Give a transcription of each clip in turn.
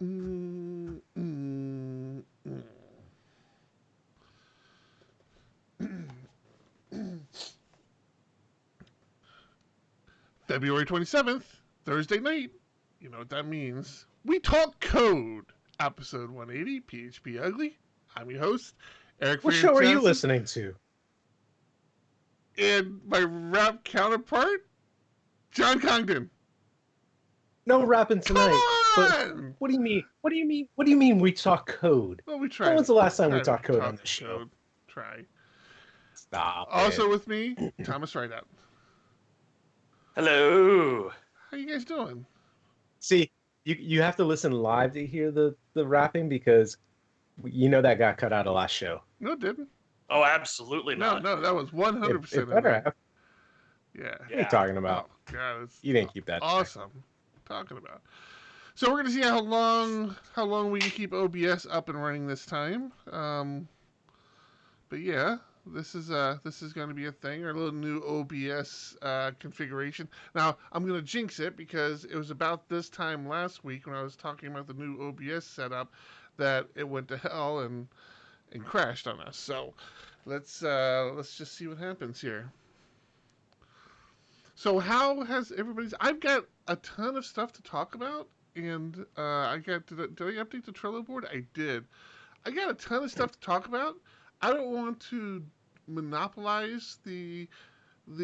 Mm, mm, mm. February 27th, Thursday night. You know what that means. We Talk Code, episode 180, PHP Ugly. I'm your host, Eric What show are you Fantastic, listening to? and my rap counterpart, John Congdon. No rapping Come tonight. But on! what do you mean? What do you mean? What do you mean we talk code? Well, we When was the last time we try to talked code on talk this show? code. Try. Stop it. Also with me, Thomas Rideout. Hello. How you guys doing? See, you have to listen live to hear the rapping because you know that got cut out of last show. No, it didn't. Oh, absolutely No, not. no, that was 100% It in better there. have. Yeah. What are you talking about? Oh, God, it's You didn't keep that. awesome. Talking about. So we're gonna see how long we can keep OBS up and running this time. But yeah, this is going to be a thing. Our little new OBS configuration. Now I'm gonna jinx it because it was about this time last week when I was talking about the new OBS setup that it went to hell and crashed on us. So let's just see what happens here. So how has everybody's? I've got a ton of stuff to talk about, and I got did I update the Trello board? I did. I got a ton of stuff to talk about. I don't want to monopolize the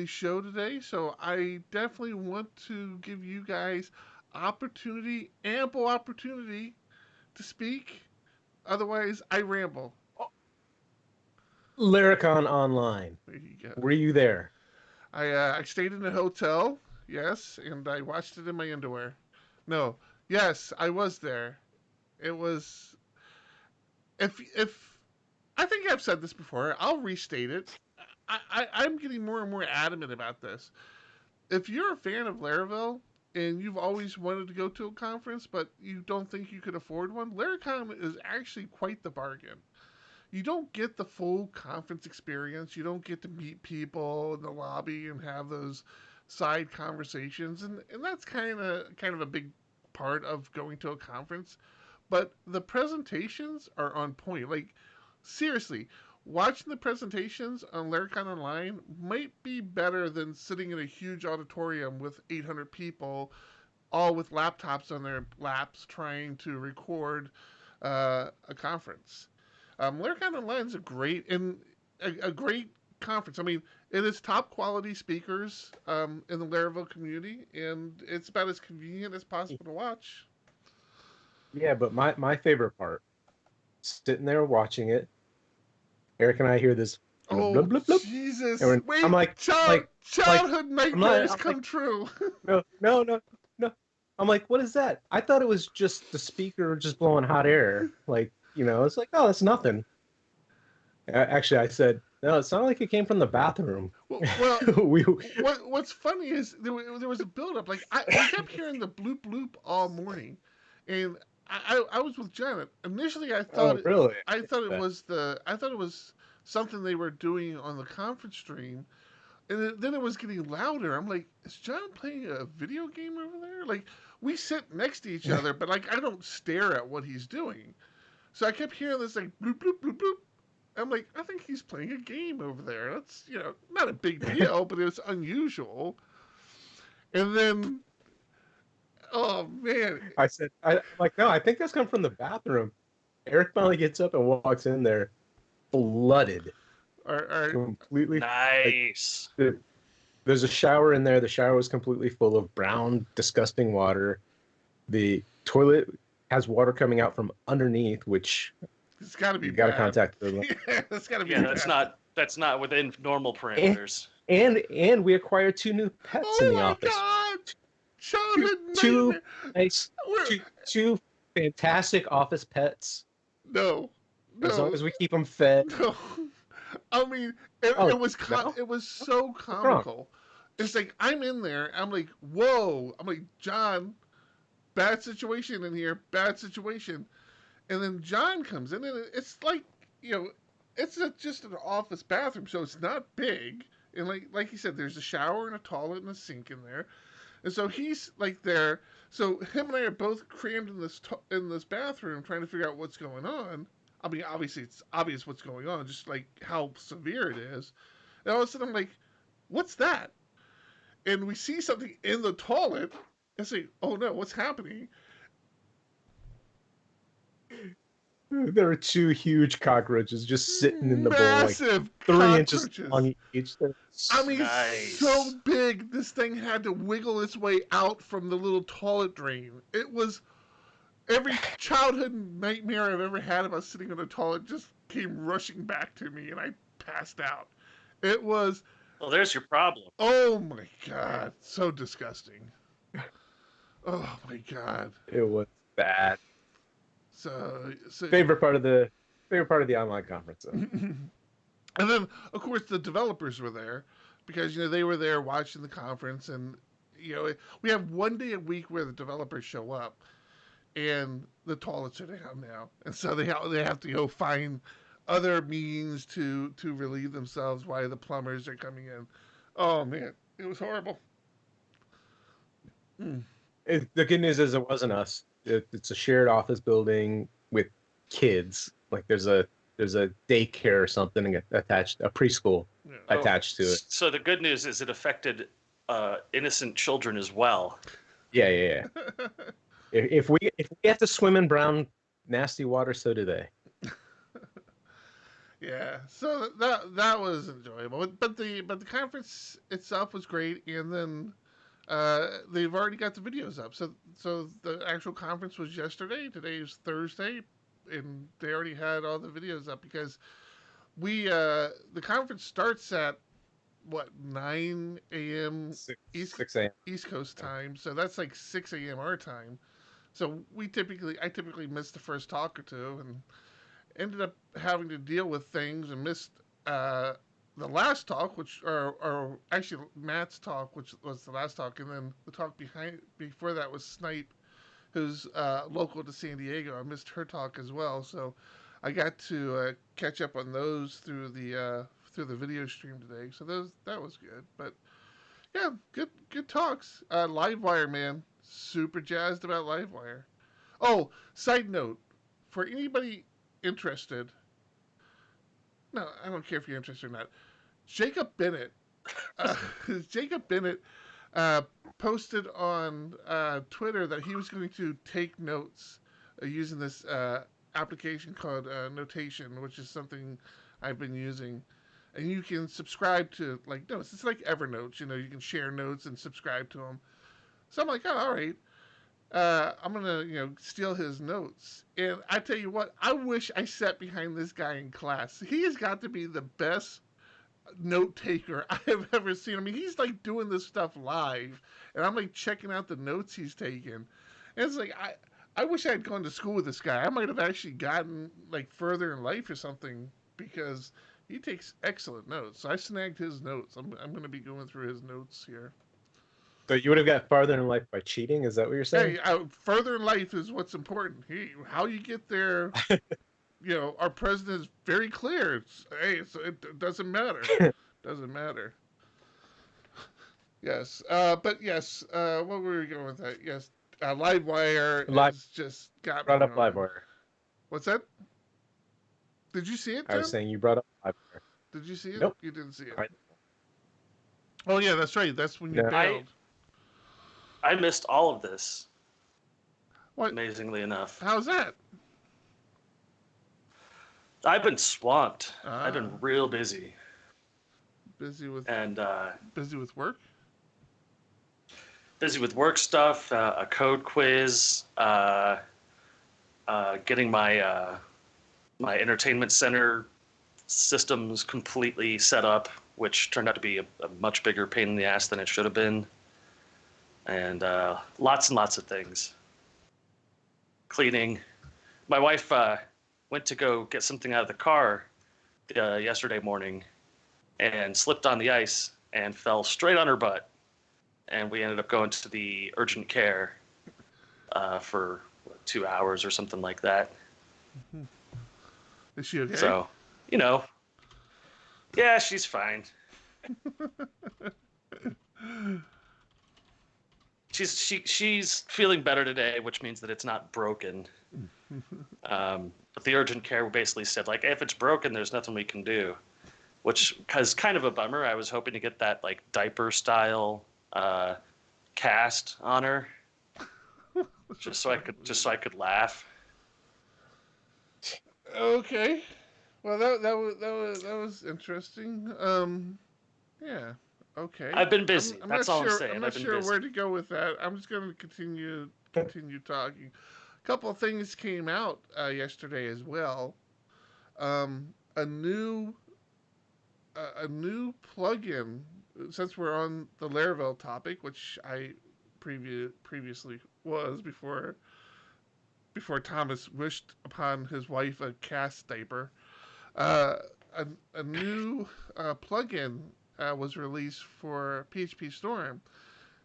show today, so I definitely want to give you guys opportunity, ample opportunity to speak. Otherwise, I ramble. Lyricon Online. There you go. Were you there? I stayed in a hotel, yes, and I watched it in my underwear. No, yes, I was there. It was if I think I've said this before. I'll restate it. I'm getting more and more adamant about this. If you're a fan of Laravel and you've always wanted to go to a conference, but you don't think you could afford one, Laracon is actually quite the bargain. You don't get the full conference experience. You don't get to meet people in the lobby and have those side conversations, and that's kind of a big part of going to a conference. But the presentations are on point. Like seriously, watching the presentations on Laracon Online might be better than sitting in a huge auditorium with 800 people, all with laptops on their laps trying to record a conference. Laracon Online is a great conference. I mean, it is top quality speakers in the Laravel community, and it's about as convenient as possible to watch. Yeah, but my favorite part, sitting there watching it. Eric and I hear this blub Oh blub blub blub, and Jesus! I'm Wait, like childhood I'm not. nightmares I'm like, come true. no, no, no, no. I'm like, what is that? I thought it was just the speaker just blowing hot air. Like, it's like, oh, that's nothing. Actually, I said, no, it sounded like it came from the bathroom. Well, we, what's funny is there was a buildup. Like I kept hearing the bloop bloop all morning, and I was with Janet. Initially, oh, really? I thought it was something they were doing on the conference stream, and then it was getting louder. I'm like, is John playing a video game over there? Like we sit next to each other, but like I don't stare at what he's doing. So I kept hearing this like bloop bloop bloop bloop. I'm like, I think he's playing a game over there. That's not a big deal, but it's unusual. And then, oh man, I said, I'm like, no, I think that's come from the bathroom. Eric finally gets up and walks in there, flooded, our completely. Like, Nice. there's a shower in there. The shower was completely full of brown, disgusting water. The toilet has water coming out from underneath, which it's got to be you got to bad. contact the. Yeah, that's got to be. Yeah, bad. that's not within normal parameters. And we acquired 2 new pets in Oh the my office. God! Childhood Two nightmare. nice, two fantastic office pets. No, As long no, as we keep them fed. no. I mean, it, Oh, it was no? it was so What's wrong? comical. It's like I'm in there. I'm like, whoa. I'm like, John, bad situation in here. Bad situation. And then John comes in, and it's like, it's just an office bathroom, so it's not big. And like you said, there's a shower and a toilet and a sink in there. And so he's like there. So him and I are both crammed in this bathroom trying to figure out what's going on. I mean, obviously it's obvious what's going on, just like how severe it is. And all of a sudden I'm like, "What's that?" And we see something in the toilet. And say, "Oh no, what's happening?" There were two huge cockroaches just sitting in the bowl, like Massive 3 inches cockroaches. long each. I mean, so Nice. big, this thing had to wiggle its way out from the little toilet drain. It was every childhood nightmare I've ever had about sitting in a toilet just came rushing back to me, and I passed out. It was, Well, there's your problem. oh my god, so disgusting. Oh my god. It was bad. So Favorite part of the online conference, though. and then of course the developers were there because they were there watching the conference, and we have one day a week where the developers show up, and the toilets are down now, and so they have to go find other means to relieve themselves while the plumbers are coming in. Oh man, it was horrible. Mm. The good news is it wasn't us. It's a shared office building with kids. Like there's a daycare or something attached, a preschool Yeah. attached to it. So the good news is it affected innocent children as well. Yeah. If we have to swim in brown nasty water, so do they. Yeah, so that was enjoyable, but the conference itself was great, and then they've already got the videos up. So the actual conference was yesterday. Today is Thursday, and they already had all the videos up because the conference starts at what 9 a.m. East 6 a.m. East Coast time, so that's like 6 a.m. our time. So I typically miss the first talk or two, and ended up having to deal with things and missed the last talk, or actually Matt's talk, which was the last talk, and then the talk before that was Snipe, who's local to San Diego. I missed her talk as well, so I got to catch up on those through the video stream today. So that was good, but yeah, good talks. Livewire, man, super jazzed about Livewire. Oh, side note, for anybody interested, no, I don't care if you're interested or not. Jacob Bennett, uh, Jacob Bennett uh, posted on Twitter that he was going to take notes using this application called Notation, which is something I've been using. And you can subscribe to like notes. It's like Evernote. You can share notes and subscribe to them. So I'm like, oh, all right. I'm gonna steal his notes. And I tell you what, I wish I sat behind this guy in class. He has got to be the best note taker I have ever seen. I mean, he's like doing this stuff live, and I'm like checking out the notes he's taking. And it's like I wish I had gone to school with this guy. I might have actually gotten like further in life or something because he takes excellent notes. So I snagged his notes. I'm going to be going through his notes here. So you would have got farther in life by cheating? Is that what you're saying? Hey, further in life is what's important. How you get there, our president is very clear. It doesn't matter. Doesn't matter. Yes, but yes, what were we going with that? Yes, Livewire has just got me brought up going. Livewire. What's that? Did you see it, I was Tim? saying you brought up Livewire. Did you see it? Nope. You didn't see it. I- Oh yeah, that's right. That's when you No. bailed. I missed all of this, What? amazingly enough. How's that? I've been swamped. I've Ah. been real busy. Busy with And work. busy with work stuff, a code quiz, getting my my entertainment center systems completely set up, which turned out to be a much bigger pain in the ass than it should have been, and lots and lots of things. Cleaning. My wife went to go get something out of the car yesterday morning and slipped on the ice and fell straight on her butt. And we ended up going to the urgent care for 2 hours or something like that. Is she okay? So, yeah, she's fine. she's feeling better today, which means that it's not broken. But the urgent care basically said, like, if it's broken, there's nothing we can do, which is kind of a bummer. I was hoping to get that like diaper style cast on her, just so I could laugh. Okay. Well, that was interesting. Yeah. Okay. I've been busy. I'm That's not all I'm sure. saying. I'm I've not been sure busy. where to go with that. I'm just going to continue talking. A couple of things came out yesterday as well. A new plugin. Since we're on the Laravel topic, which I previously was before Thomas wished upon his wife a cast diaper. Uh, a new plugin was released for PHP Storm,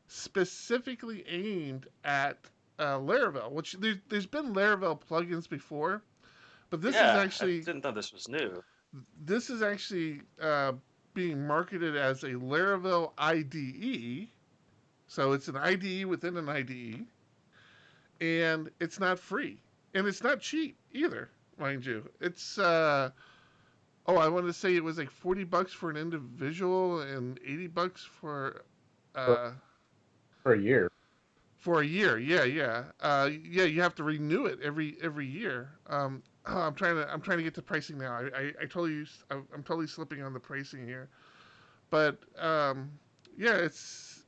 specifically aimed at Laravel. Which there's been Laravel plugins before, but Yeah, I didn't know this was new. this is actually being marketed as a Laravel IDE. So it's an IDE within an IDE, and it's not free, and it's not cheap either, mind you. It's I wanted to say it was like $40 for an individual and $80 for, uh, for a year. for a year. Yeah. You have to renew it every year. I'm trying to get to pricing now. I'm totally slipping on the pricing here, but yeah, it's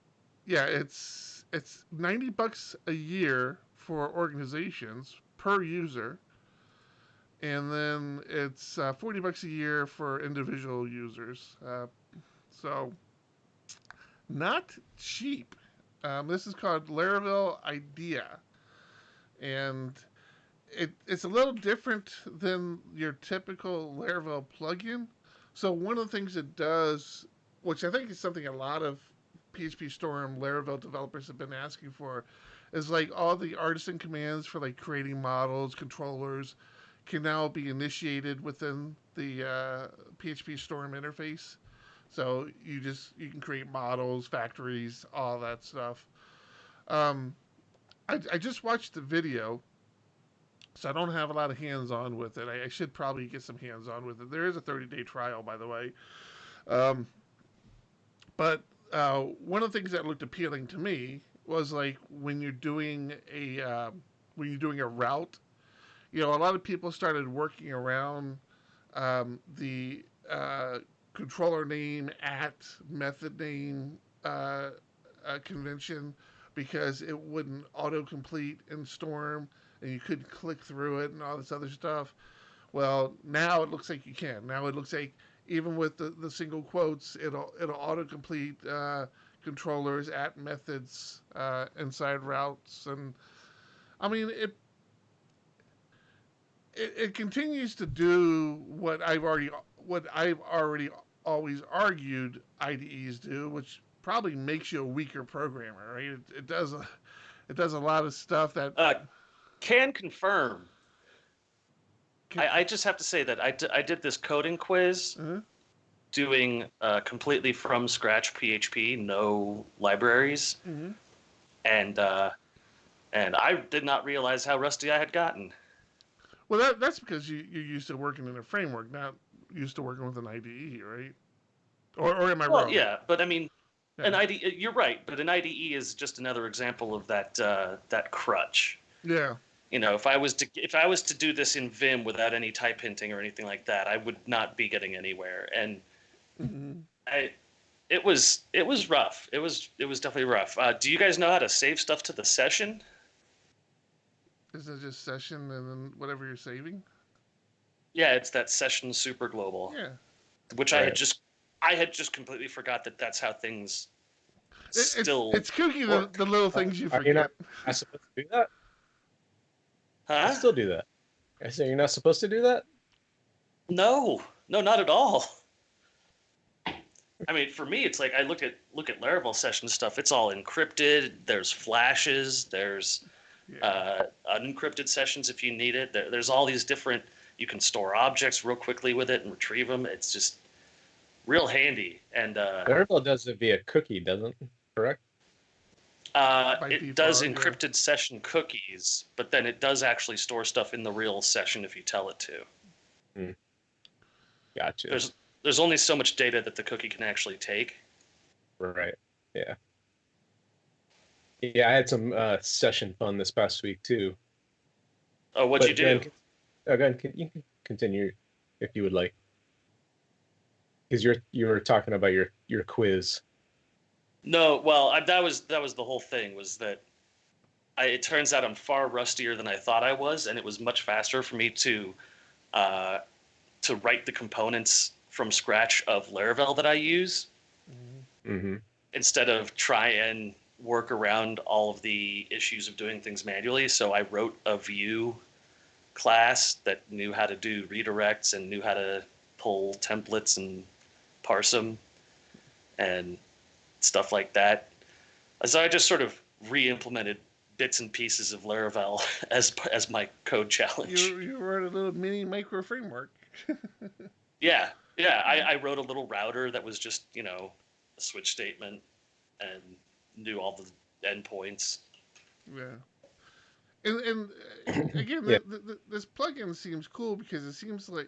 $90 a year for organizations per user, and then it's $40 a year for individual users. So not cheap. This is called Laravel Idea, and it's a little different than your typical Laravel plugin. So one of the things it does, which I think is something a lot of PHP Storm Laravel developers have been asking for, is like all the artisan commands for like creating models, controllers, can now be initiated within the PHP Storm interface. So you can create models, factories, all that stuff. Um, I just watched the video, so I don't have a lot of hands on with it. I should probably get some hands on with it. There is a 30-day trial, by the way. Um, but one of the things that looked appealing to me was like when you're doing a route. You know, a lot of people started working around the controller name at method name convention because it wouldn't autocomplete in Storm and you couldn't click through it and all this other stuff. Well, now it looks like you can. Now it looks like even with the single quotes, it'll autocomplete controllers at methods inside routes, and I mean it continues to do what I've already always argued IDEs do, which probably makes you a weaker programmer, right? It does a lot of stuff that Can confirm. can, I just have to say that I did this coding quiz uh doing completely from scratch PHP, no libraries, hmm and I did not realize how rusty I had gotten. Well, that's because you're used to working in a framework, not used to working with an IDE, right? Or am I Well, wrong? yeah, but I mean, Yeah. an IDE. You're right, but an IDE is just another example of that crutch. Yeah. You know, if I was to do this in Vim without any type hinting or anything like that, I would not be getting anywhere. And hmm it was rough. It was definitely rough. Do you guys know how to save stuff to the session? Is it just session and then whatever you're saving? Yeah, it's that session super global, Yeah. which Right. I had just completely forgot that that's how things It's still it's kooky work. the little things you Are you forget. not supposed to do that? I Huh? still do that. I say you're not supposed to do that? No, not at all. I mean, for me, it's like I look at Laravel session stuff. It's all encrypted. There's flashes. There's Yeah. unencrypted sessions if you need it. There's all these different. You can store objects real quickly with it and retrieve them. It's just real handy. And Laravel does it via cookie, doesn't it? Correct? by It does default? Yeah. encrypted session cookies, but then it does actually store stuff in the real session if you tell it to. Hmm. Gotcha. There's only so much data that the cookie can actually take. Right. Yeah. Yeah, I had some session fun this past week too. Oh, what'd you But do? Go ahead, you can continue if you would like, because you were talking about your quiz. No, well, that was the whole thing was that it turns out I'm far rustier than I thought I was, and it was much faster for me uh, to write the components from scratch of Laravel that I use Mm-hmm. instead of try and work around all of the issues of doing things manually. So I wrote a Vue class that knew how to do redirects and knew how to pull templates and parse them and stuff like that. So I just sort of re-implemented bits and pieces of Laravel as my code challenge. You wrote a little mini micro framework. Yeah, yeah. I wrote a little router that was just a switch statement and knew all the endpoints. Yeah. And again, Yeah. this plugin seems cool because it seems like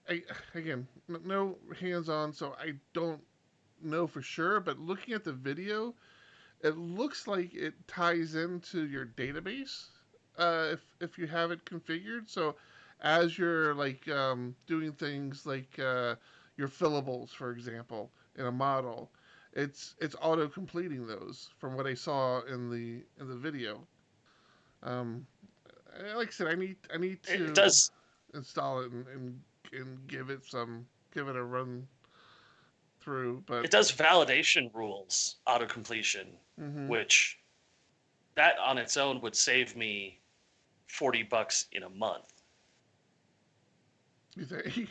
I again no hands on, so I don't know for sure. But looking at the video, it looks like it ties into your database if you have it configured. So as you're like doing things like your fillables, for example, in a model, it's auto completing those from what I saw in the video. Um, like I said, I need It to does install it and give it a run through. But it does validation rules auto completion, mm-hmm. which that on its own would save me $40 in a month. You think?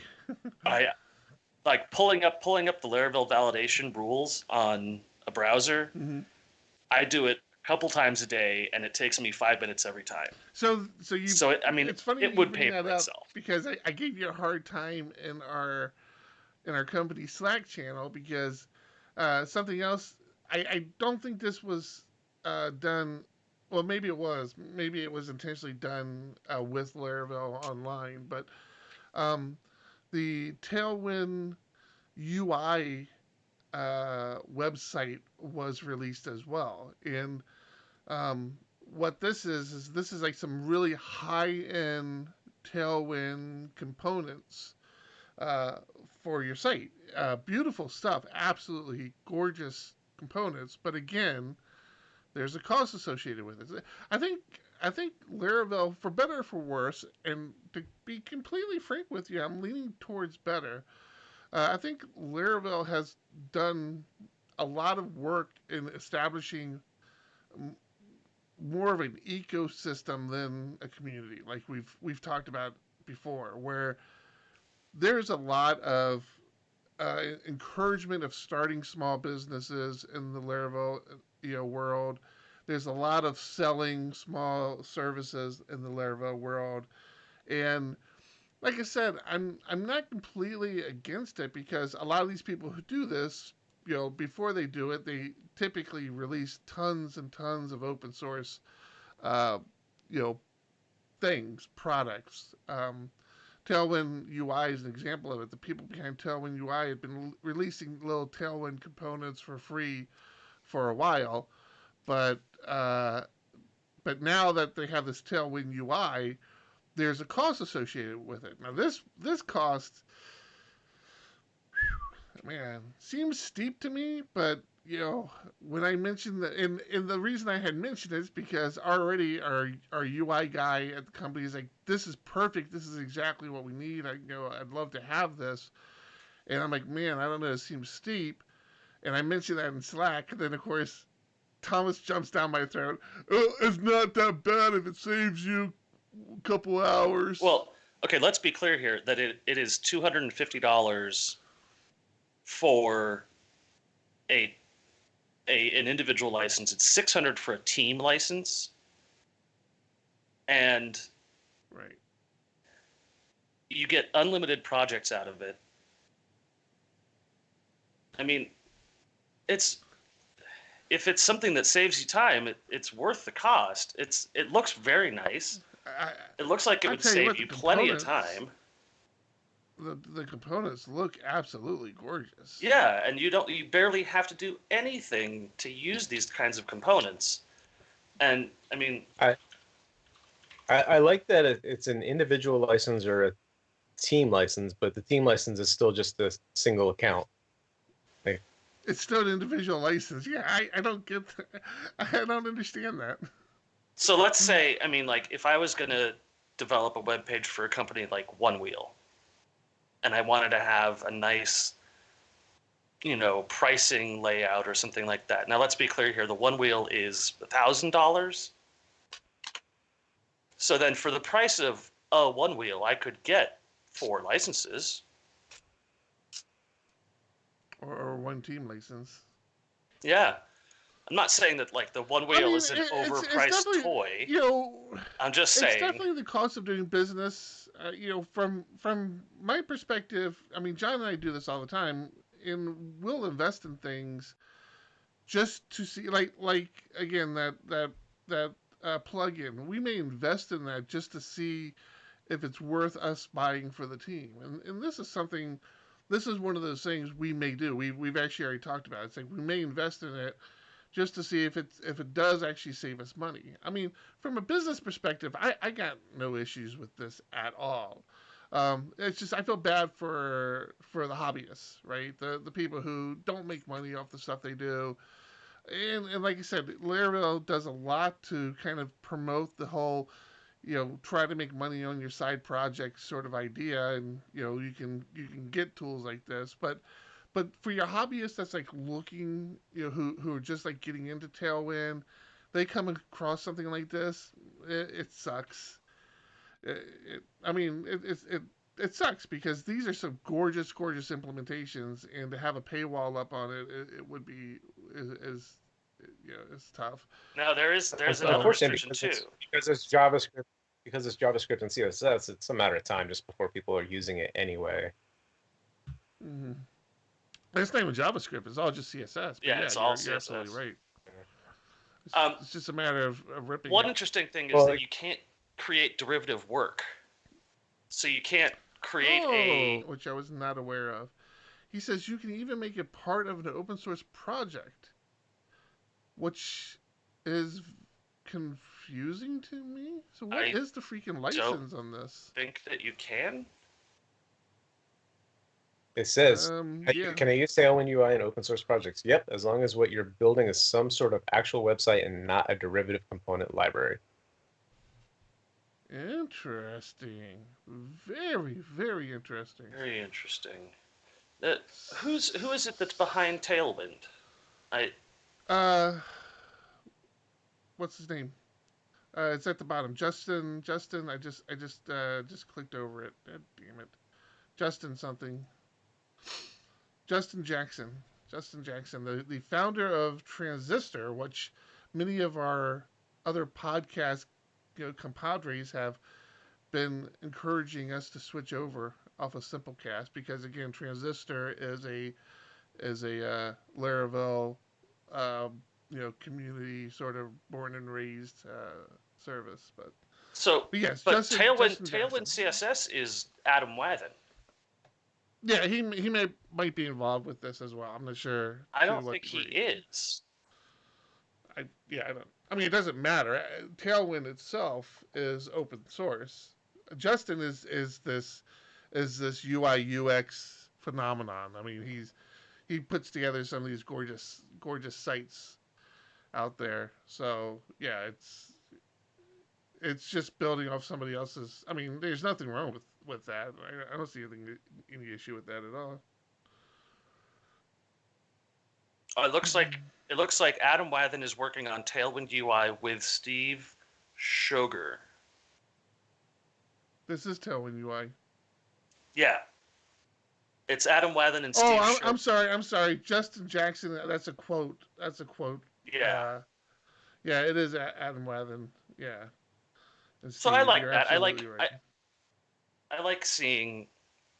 I like pulling up the Laravel validation rules on a browser. Mm-hmm. I do it a couple times a day, and it takes me 5 minutes every time. So you, So I mean, it's funny it that you would bring pay that for up itself. because I gave you a hard time in our company Slack channel because something else. I don't think this was done. Well, maybe it was. Maybe it was intentionally done with Laravel Online, but um, the Tailwind UI website was released as well, and um, what this is like some really high end Tailwind components uh, for your site. Beautiful stuff, absolutely gorgeous components. But again, there's a cost associated with it. I think I think Laravel, for better or for worse, and to be completely frank with you, I'm leaning towards better. I think Laravel has done a lot of work in establishing more of an ecosystem than a community, like we've talked about before, where there's a lot of encouragement of starting small businesses in the Laravel world. There's a lot of selling small services in the Laravel world, and like I said, I'm not completely against it because a lot of these people who do this, before they do it, they typically release tons and tons of open source, uh, you know, things, products. Tailwind UI is an example of it. The people behind Tailwind UI had been releasing little Tailwind components for free for a while, but uh, but now that they have this Tailwind UI, there's a cost associated with it. Now this cost, man, seems steep to me, but when I mentioned that, and the reason I had mentioned it is because already our UI guy at the company is like, this is perfect. This is exactly what we need. I'd love to have this. And I'm like, man, I don't know. It seems steep. And I mentioned that in Slack. And then, of course, Thomas jumps down my throat. Oh, it's not that bad if it saves you a couple hours. Well, okay, let's be clear here that it is $250 for a an individual license. It's $600 for a team license, and Right. you get unlimited projects out of it. I mean, it's if it's something that saves you time, it's worth the cost. It looks very nice. It looks like it would save you plenty of time. The components look absolutely gorgeous. Yeah, and you barely have to do anything to use these kinds of components. And I mean, I like that it's an individual license or a team license, but the team license is still just a single account. Like, it's still an individual license. Yeah, I don't get that. I don't understand that. So let's say, I mean, like, if I was going to develop a web page for a company like OneWheel, and I wanted to have a nice, pricing layout or something like that. Now, let's be clear here. The OneWheel is $1,000. So then for the price of a OneWheel, I could get 4 licenses. Or one team license. Yeah. I'm not saying that, like, the OneWheel is an overpriced toy. I'm just saying. It's definitely the cost of doing business. From my perspective, I mean, John and I do this all the time, and we'll invest in things just to see, like again, that plugin. We may invest in that just to see if it's worth us buying for the team. And this is something. This is one of those things we may do. We've actually already talked about it. It's like we may invest in it just to see if it does actually save us money. I mean, from a business perspective, I got no issues with this at all. It's just I feel bad for the hobbyists, right? The people who don't make money off the stuff they do. And like I said, Laravel does a lot to kind of promote the whole, try to make money on your side project sort of idea, and you can get tools like this, but for your hobbyists that's like looking, who are just like getting into Tailwind, they come across something like this, it sucks. It sucks because these are some gorgeous implementations, and to have a paywall up on it, it would be is it's tough. Now there's another restriction too. Because it's JavaScript. Because it's JavaScript and CSS, it's a matter of time just before people are using it anyway. Mm-hmm. It's not even JavaScript. It's all just CSS. Yeah, it's all CSS. You're absolutely right. It's just a matter of ripping One it. interesting thing is that you can't create derivative work. So you can't create which I was not aware of. He says you can even make it part of an open source project, which is confusing to me. So what is the freaking license on this? Think that you can? It says, can I use Tailwind UI in open source projects? Yep, as long as what you're building is some sort of actual website and not a derivative component library. Interesting. Very, very interesting. Very interesting. Who is it that's behind Tailwind? What's his name? It's at the bottom. Justin. I just clicked over it. God damn it. Justin something. Justin Jackson, the founder of Transistor, which many of our other podcast compadres have been encouraging us to switch over off of Simplecast, because again, Transistor is a Laravel community sort of born and raised service. But yes, Justin Tailwind CSS is Adam Wathan. Yeah, he might be involved with this as well. I'm not sure. I don't think he is. I don't. I mean, it doesn't matter. Tailwind itself is open source. Justin is this UI UX phenomenon. I mean, he puts together some of these gorgeous sites out there. So yeah, it's just building off somebody else's. I mean, there's nothing wrong with that. I don't see any issue with that at all. It looks like Adam Wathan is working on Tailwind UI with Steve Sugar. This is Tailwind UI. Yeah. It's Adam Wathan and Steve Sugar. I'm sorry. Justin Jackson, that's a quote. Yeah. Yeah, it is Adam Wathan. Yeah. So I like that. Right. I like seeing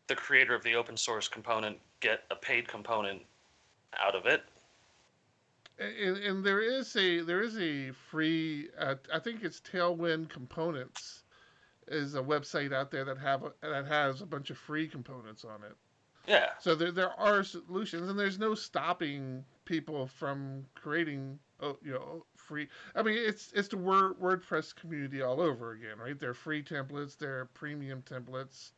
the creator of the open source component get a paid component out of it. And there is a free I think it's Tailwind Components is a website out there that has a bunch of free components on it. Yeah. So there are solutions, and there's no stopping people from creating free. I mean, it's the WordPress community all over again, right? They're free templates, they're premium templates.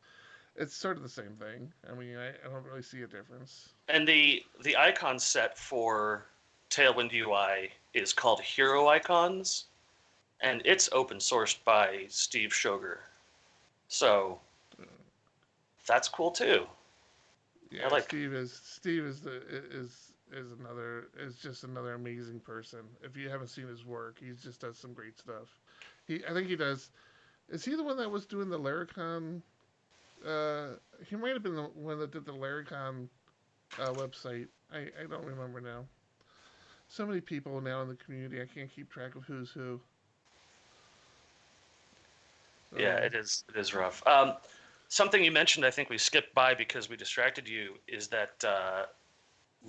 It's sort of the same thing. I mean, I don't really see a difference. And the icon set for Tailwind UI is called Hero Icons, and it's open sourced by Steve Shoger. So that's cool too. I Yeah, like. Steve is just another amazing person. If you haven't seen his work, he just does some great stuff. I think he does. Is he the one that was doing the Laracon? Uh, he might have been the one that did the Laracon website. I don't remember now. So many people now in the community, I can't keep track of who's who. Yeah, Um, it is rough. Something you mentioned, I think we skipped by because we distracted you, is that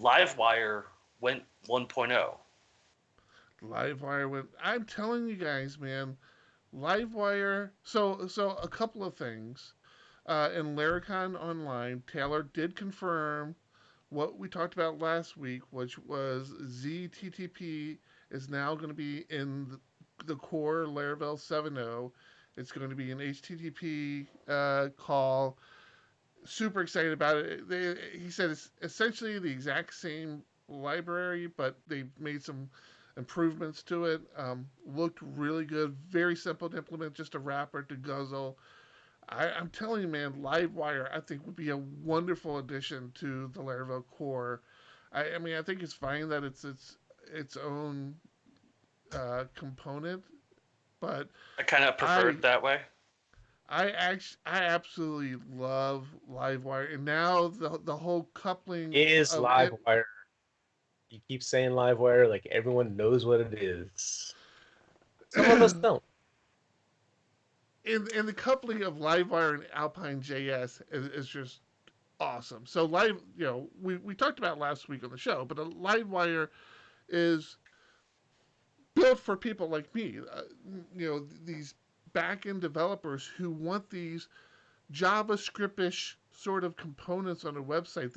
Livewire went 1.0. Livewire went. I'm telling you guys, man. Livewire. So a couple of things. In Laracon Online, Taylor did confirm what we talked about last week, which was ZTTP is now going to be in the core Laravel 7.0. It's going to be an HTTP call. Super excited about it. He said it's essentially the exact same library, but they've made some improvements to it. Looked really good. Very simple to implement, just a wrapper to guzzle. I'm telling you, man, Livewire I think would be a wonderful addition to the Laravel core. I mean, I think it's fine that it's own component, but I kind of prefer I it that way. I absolutely love Livewire, and now the whole coupling Is of it Livewire. You keep saying Livewire like everyone knows what it is. Some of us in don't. in the coupling of Livewire and Alpine JS is just awesome. So we talked about last week on the show, but a Livewire is built for people like me. These back end developers who want these JavaScriptish sort of components on a website.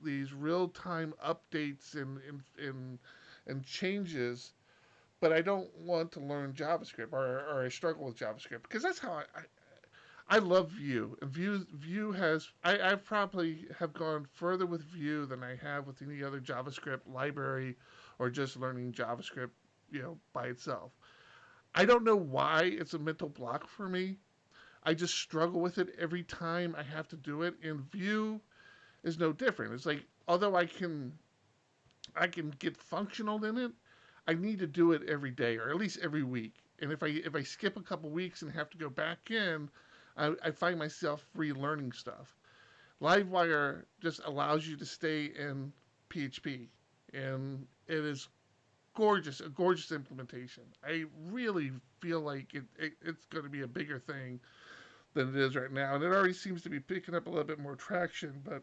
These real time updates and changes. But I don't want to learn JavaScript, or I struggle with JavaScript because that's how I love Vue. And Vue has I probably have gone further with Vue than I have with any other JavaScript library or just learning JavaScript, by itself. I don't know why it's a mental block for me. I just struggle with it every time I have to do it. And Vue is no different. It's like although I can get functional in it, I need to do it every day or at least every week. And if I skip a couple weeks and have to go back in, I find myself relearning stuff. Livewire just allows you to stay in PHP, and it is a gorgeous implementation. I really feel like it's going to be a bigger thing than it is right now, and it already seems to be picking up a little bit more traction. But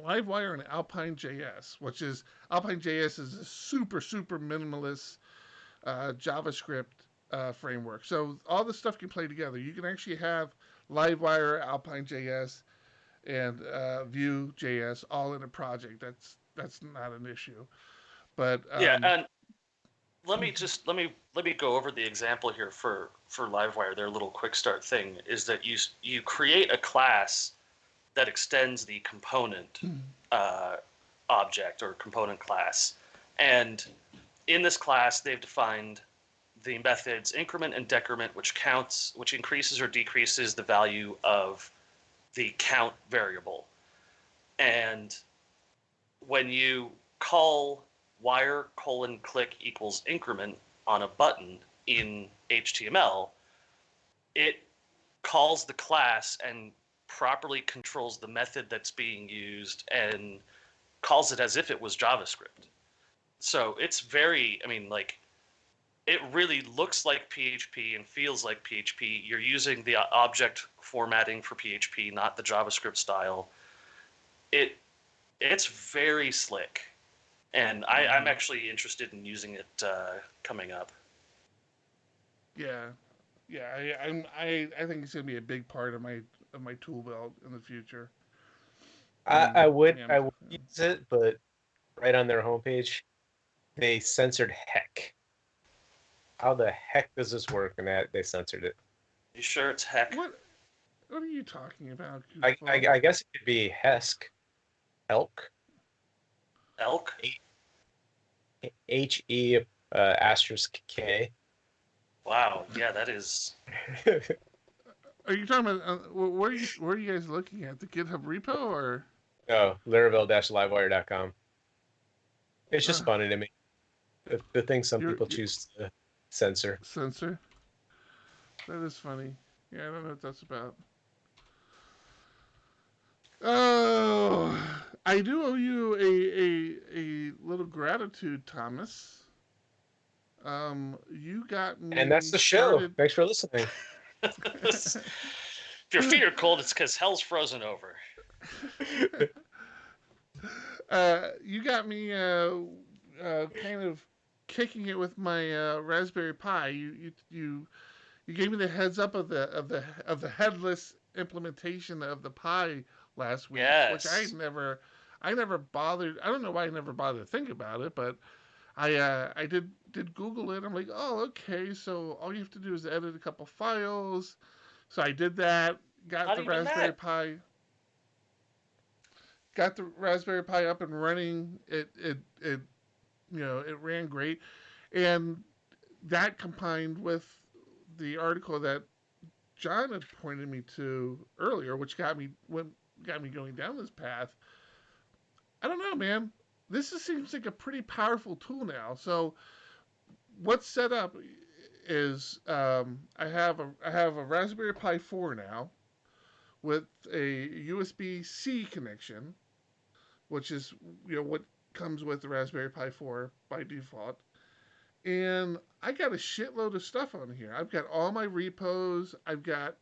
Livewire and Alpine JS, which is Alpine JS is a super minimalist JavaScript framework. So all this stuff can play together. You can actually have Livewire, Alpine JS, and Vue JS all in a project. That's not an issue. But Yeah, and let me go over the example here for Livewire. Their little quick start thing is that you create a class that extends the component uh, object or component class, and in this class they've defined the methods increment and decrement, which increases or decreases the value of the count variable. And when you call wire colon click equals increment on a button in HTML, it calls the class and properly controls the method that's being used and calls it as if it was JavaScript. So it's very, I mean, like, it really looks like PHP and feels like PHP. You're using the object formatting for PHP, not the JavaScript style. It's very slick. And I'm actually interested in using it coming up. Yeah, yeah. I think it's gonna be a big part of my tool belt in the future. I would Yeah, I would use it, but right on their homepage, they censored heck. How the heck does this work? And that they censored it. You sure it's heck? what are you talking about, I, goofball? I, I guess it could be Hesk, elk, Elk? He asterisk K. Wow. Yeah, that is. Are you talking about where are you guys looking at, the GitHub repo or No, Laravel-livewire.com. It's just uh, funny to me. The things some your people choose to censor. sensor? That is funny. Yeah, I don't know what that's about. Oh, I do owe you a little gratitude, Thomas. You got And that's me the show. started. Thanks for listening. If your feet are cold, it's because hell's frozen over. You got me kind of kicking it with my Raspberry Pi. You gave me the heads up of the headless implementation of the Pi last week, which Yes. I never bothered. I don't know why I never bothered to think about it, but I did Google it. I'm like, oh, okay. So all you have to do is edit a couple files. So I did that. How Got do the you do Raspberry that? Pi. Got the Raspberry Pi up and running. It it ran great, and that combined with the article that John had pointed me to earlier, which got me going down this path. I don't know, man. Seems like a pretty powerful tool now. So what's set up is I have a Raspberry Pi 4 now with a USB C connection, which is what comes with the Raspberry Pi 4 by default. And I got a shitload of stuff on here. I've got all my repos. I've got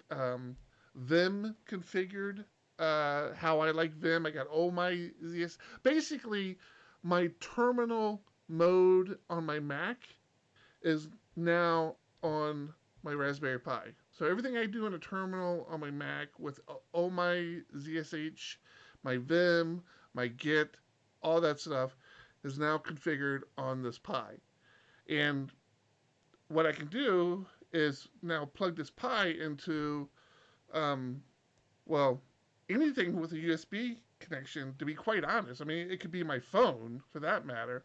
Vim configured, how I like Vim. I got all my ZS. Basically, my terminal mode on my Mac is now on my Raspberry Pi. So everything I do in a terminal on my Mac with all my ZSH, my Vim, my Git, all that stuff is now configured on this Pi. And what I can do is now plug this Pi into, um, well, anything with a USB connection, to be quite honest. I mean, it could be my phone for that matter.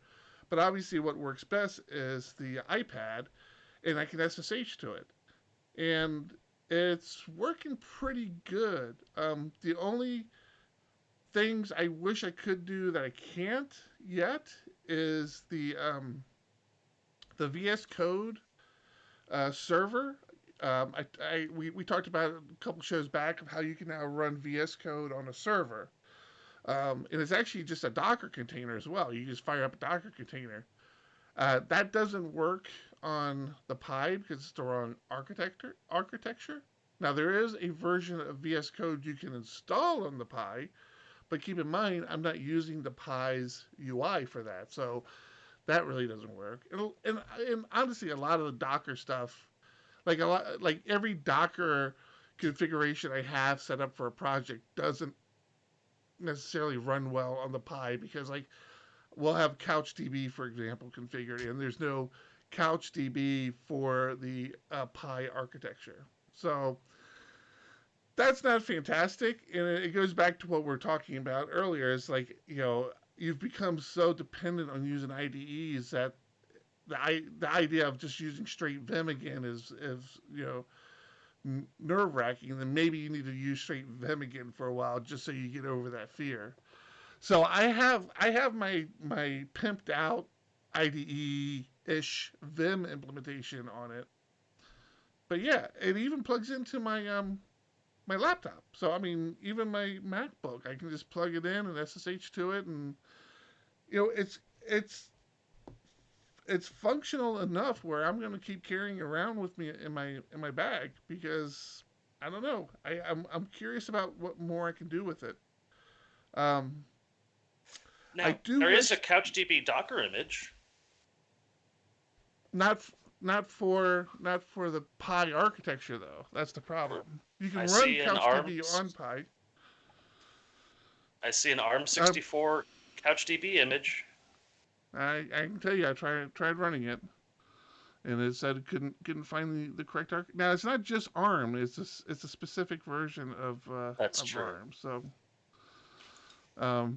But obviously, what works best is the iPad, and I can SSH to it. And it's working pretty good. The only things I wish I could do that I can't yet is the VS Code server. We talked about a couple shows back of how you can now run VS Code on a server. And it's actually just a Docker container as well. You just fire up a Docker container. That doesn't work on the Pi because it's the wrong architecture. Now there is a version of VS Code you can install on the Pi, but keep in mind I'm not using the Pi's UI for that, so that really doesn't work. And honestly, a lot of the Docker stuff, like every Docker configuration I have set up for a project doesn't necessarily run well on the Pi because like we'll have CouchDB, for example, configured, and there's no CouchDB for the Pi architecture. So that's not fantastic, and it goes back to what we are talking about earlier. It's like you've become so dependent on using IDEs that the idea of just using straight Vim again is nerve wracking. Then maybe you need to use straight Vim again for a while just so you get over that fear. So I have my pimped out IDE ish Vim implementation on it. But yeah, it even plugs into my laptop. So I mean, even my MacBook, I can just plug it in and SSH to it, and it's it's functional enough where I'm going to keep carrying around with me in my bag because I don't know. I'm curious about what more I can do with it. Um, I Now, do there is wish a CouchDB Docker image. not not for the Pi architecture though. That's the problem. You I can run see an ARM. CouchDB on Pi. I see an ARM Uh, 64 CouchDB image. I can tell you, I tried running it, and it said it couldn't find the correct arch. Now it's not just ARM; it's a specific version That's of true. ARM. So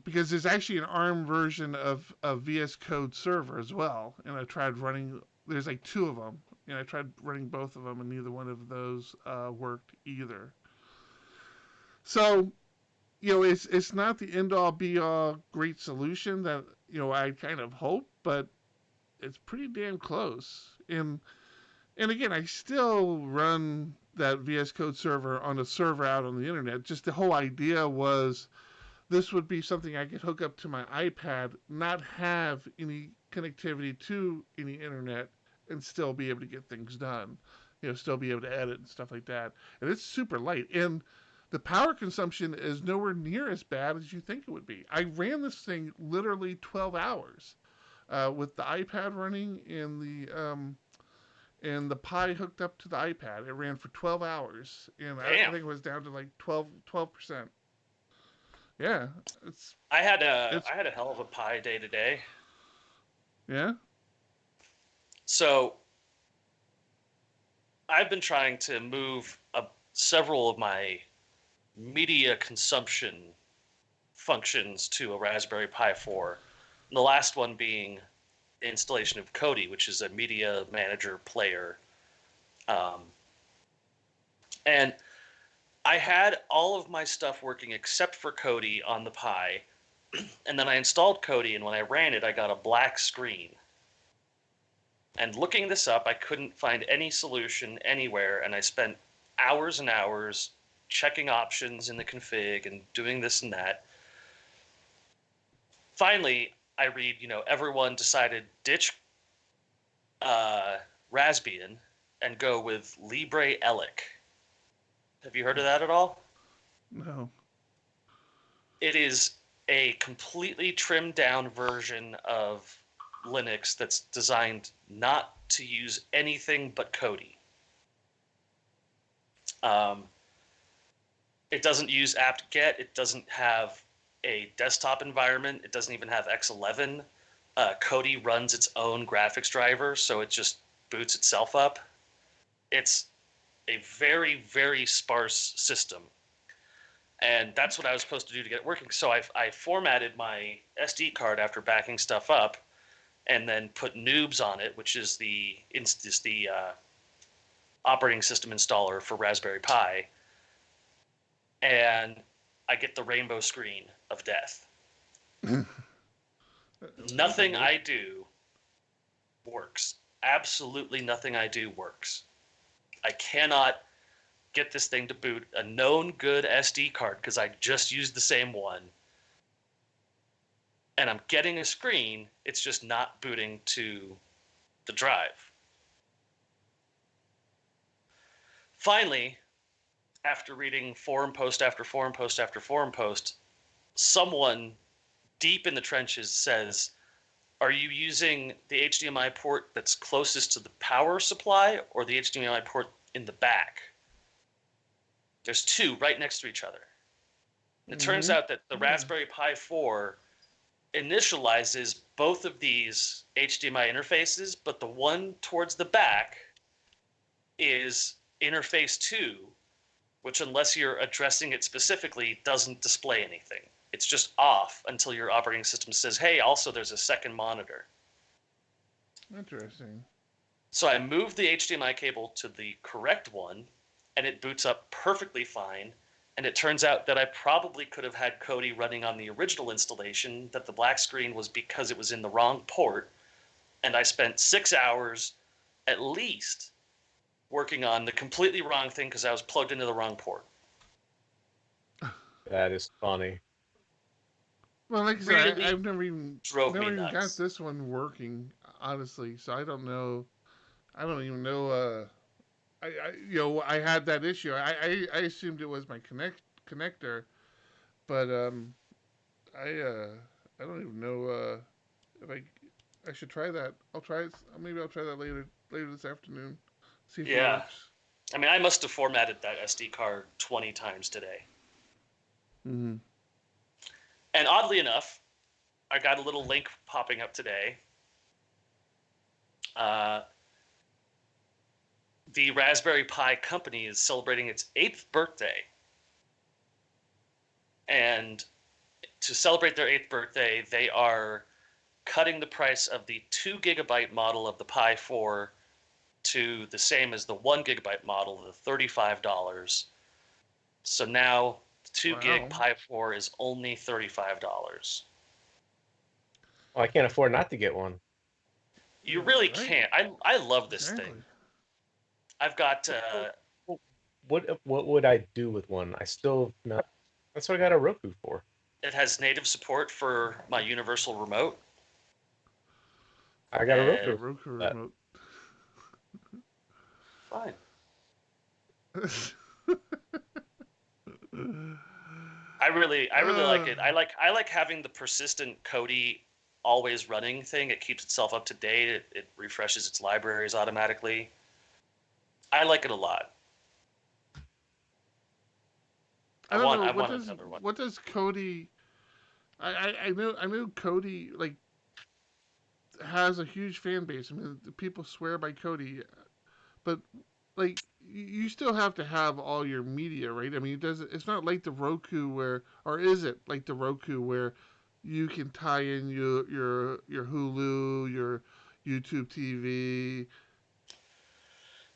because there's actually an ARM version of VS Code Server as well, and I tried running. There's like two of them, and I tried running both of them, and neither one of those worked either. So it's not the end all be all great solution that I kind of hope, but it's pretty damn close. And again, I still run that VS Code server on a server out on the internet. Just the whole idea was this would be something I could hook up to my iPad, not have any connectivity to any internet, and still be able to get things done. Still be able to edit and stuff like that. And it's super light. And the power consumption is nowhere near as bad as you think it would be. I ran this thing literally 12 hours with the iPad running and the Pi hooked up to the iPad. It ran for 12 hours, and I Damn. think it was down to like 12%. Yeah, it's I had a it's I had a hell of a Pi day today. yeah. So I've been trying to move several of my media consumption functions to a Raspberry Pi 4. And the last one being the installation of Kodi, which is a media manager player. Um, and I had all of my stuff working except for Kodi on the Pi. And then I installed Kodi, and when I ran it, I got a black screen. And looking this up, I couldn't find any solution anywhere, and I spent hours and hours checking options in the config and doing this and that. Finally, I read, everyone decided ditch Raspbian and go with Libre Elec. Have you heard of that at all? No. It is a completely trimmed down version of Linux that's designed not to use anything but Kodi. It doesn't use apt-get. It doesn't have a desktop environment. It doesn't even have X11. Kodi runs its own graphics driver, so it just boots itself up. It's a very, very sparse system. And that's what I was supposed to do to get it working. So I formatted my SD card after backing stuff up, and then put Noobs on it, which is the operating system installer for Raspberry Pi. And I get the rainbow screen of death. Nothing I do works. Absolutely nothing I do works. I cannot get this thing to boot a known good SD card because I just used the same one. And I'm getting a screen, it's just not booting to the drive. Finally, after reading forum post after forum post after forum post, someone deep in the trenches says, are you using the HDMI port that's closest to the power supply or the HDMI port in the back? There's two right next to each other. And it turns out that the Raspberry Pi 4 initializes both of these HDMI interfaces, but the one towards the back is interface 2, which, unless you're addressing it specifically, doesn't display anything. It's just off until your operating system says, hey, also there's a second monitor. Interesting. So I moved the HDMI cable to the correct one, and it boots up perfectly fine. And it turns out that I probably could have had Kodi running on the original installation, that the black screen was because it was in the wrong port. And I spent 6 hours at least working on the completely wrong thing because I was plugged into the wrong port. That is funny. Well, like I said, Really I've never even got nuts. this one working, honestly. So I don't know. I don't even know. I had that issue. I assumed it was my connector, but I I don't even know if I should try that. I'll try it. Maybe I'll try that later this afternoon. See if it Yeah. works. I mean, I must have formatted that SD card 20 times today. Mm-hmm. And oddly enough, I got a little link popping up today. Uh, the Raspberry Pi company is celebrating its 8th birthday. And to celebrate their 8th birthday, they are cutting the price of the 2 gigabyte model of the Pi 4 to the same as the 1 gigabyte model, the $35. So now the 2 gig Wow. Pi 4 is only $35. Well, I can't afford not to get one. You Yeah, really right. can't. I love this Exactly. thing. I've got What would I do with one? I still not. That's what I got a Roku for. it has native support for my universal remote. I got a Yeah, Roku. And Roku For that. remote. fine. I really like it. I like having the persistent Kodi always running thing. It keeps itself up to date. It refreshes its libraries automatically. I like it a lot. I don't know I what want does another one. what does Cody. I knew Cody like has a huge fan base. I mean, the people swear by Cody, but like you still have to have all your media, right? I mean, it's not like the Roku where, or is it like the Roku where you can tie in your Hulu, your YouTube TV?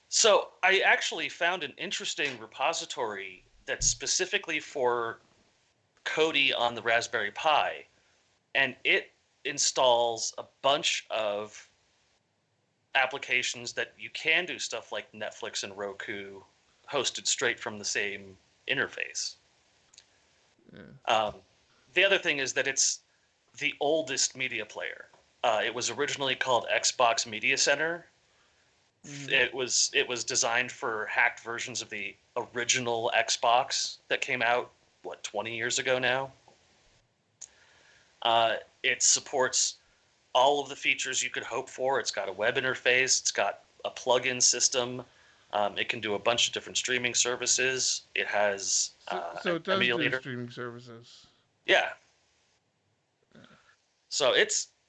So I actually found an interesting repository that's specifically for Kodi on the Raspberry Pi, and it installs a bunch of applications that you can do stuff like Netflix and Roku hosted straight from the same interface. Yeah. Um, the other thing is that it's the oldest media player. It was originally called Xbox Media Center. Mm-hmm. It was designed for hacked versions of the original Xbox that came out 20 years ago now. It supports all of the features you could hope for. It's got a web interface. It's got a plug-in system. It can do a bunch of different streaming services. It has So an it does do emulator. streaming services. Yeah. Yeah. So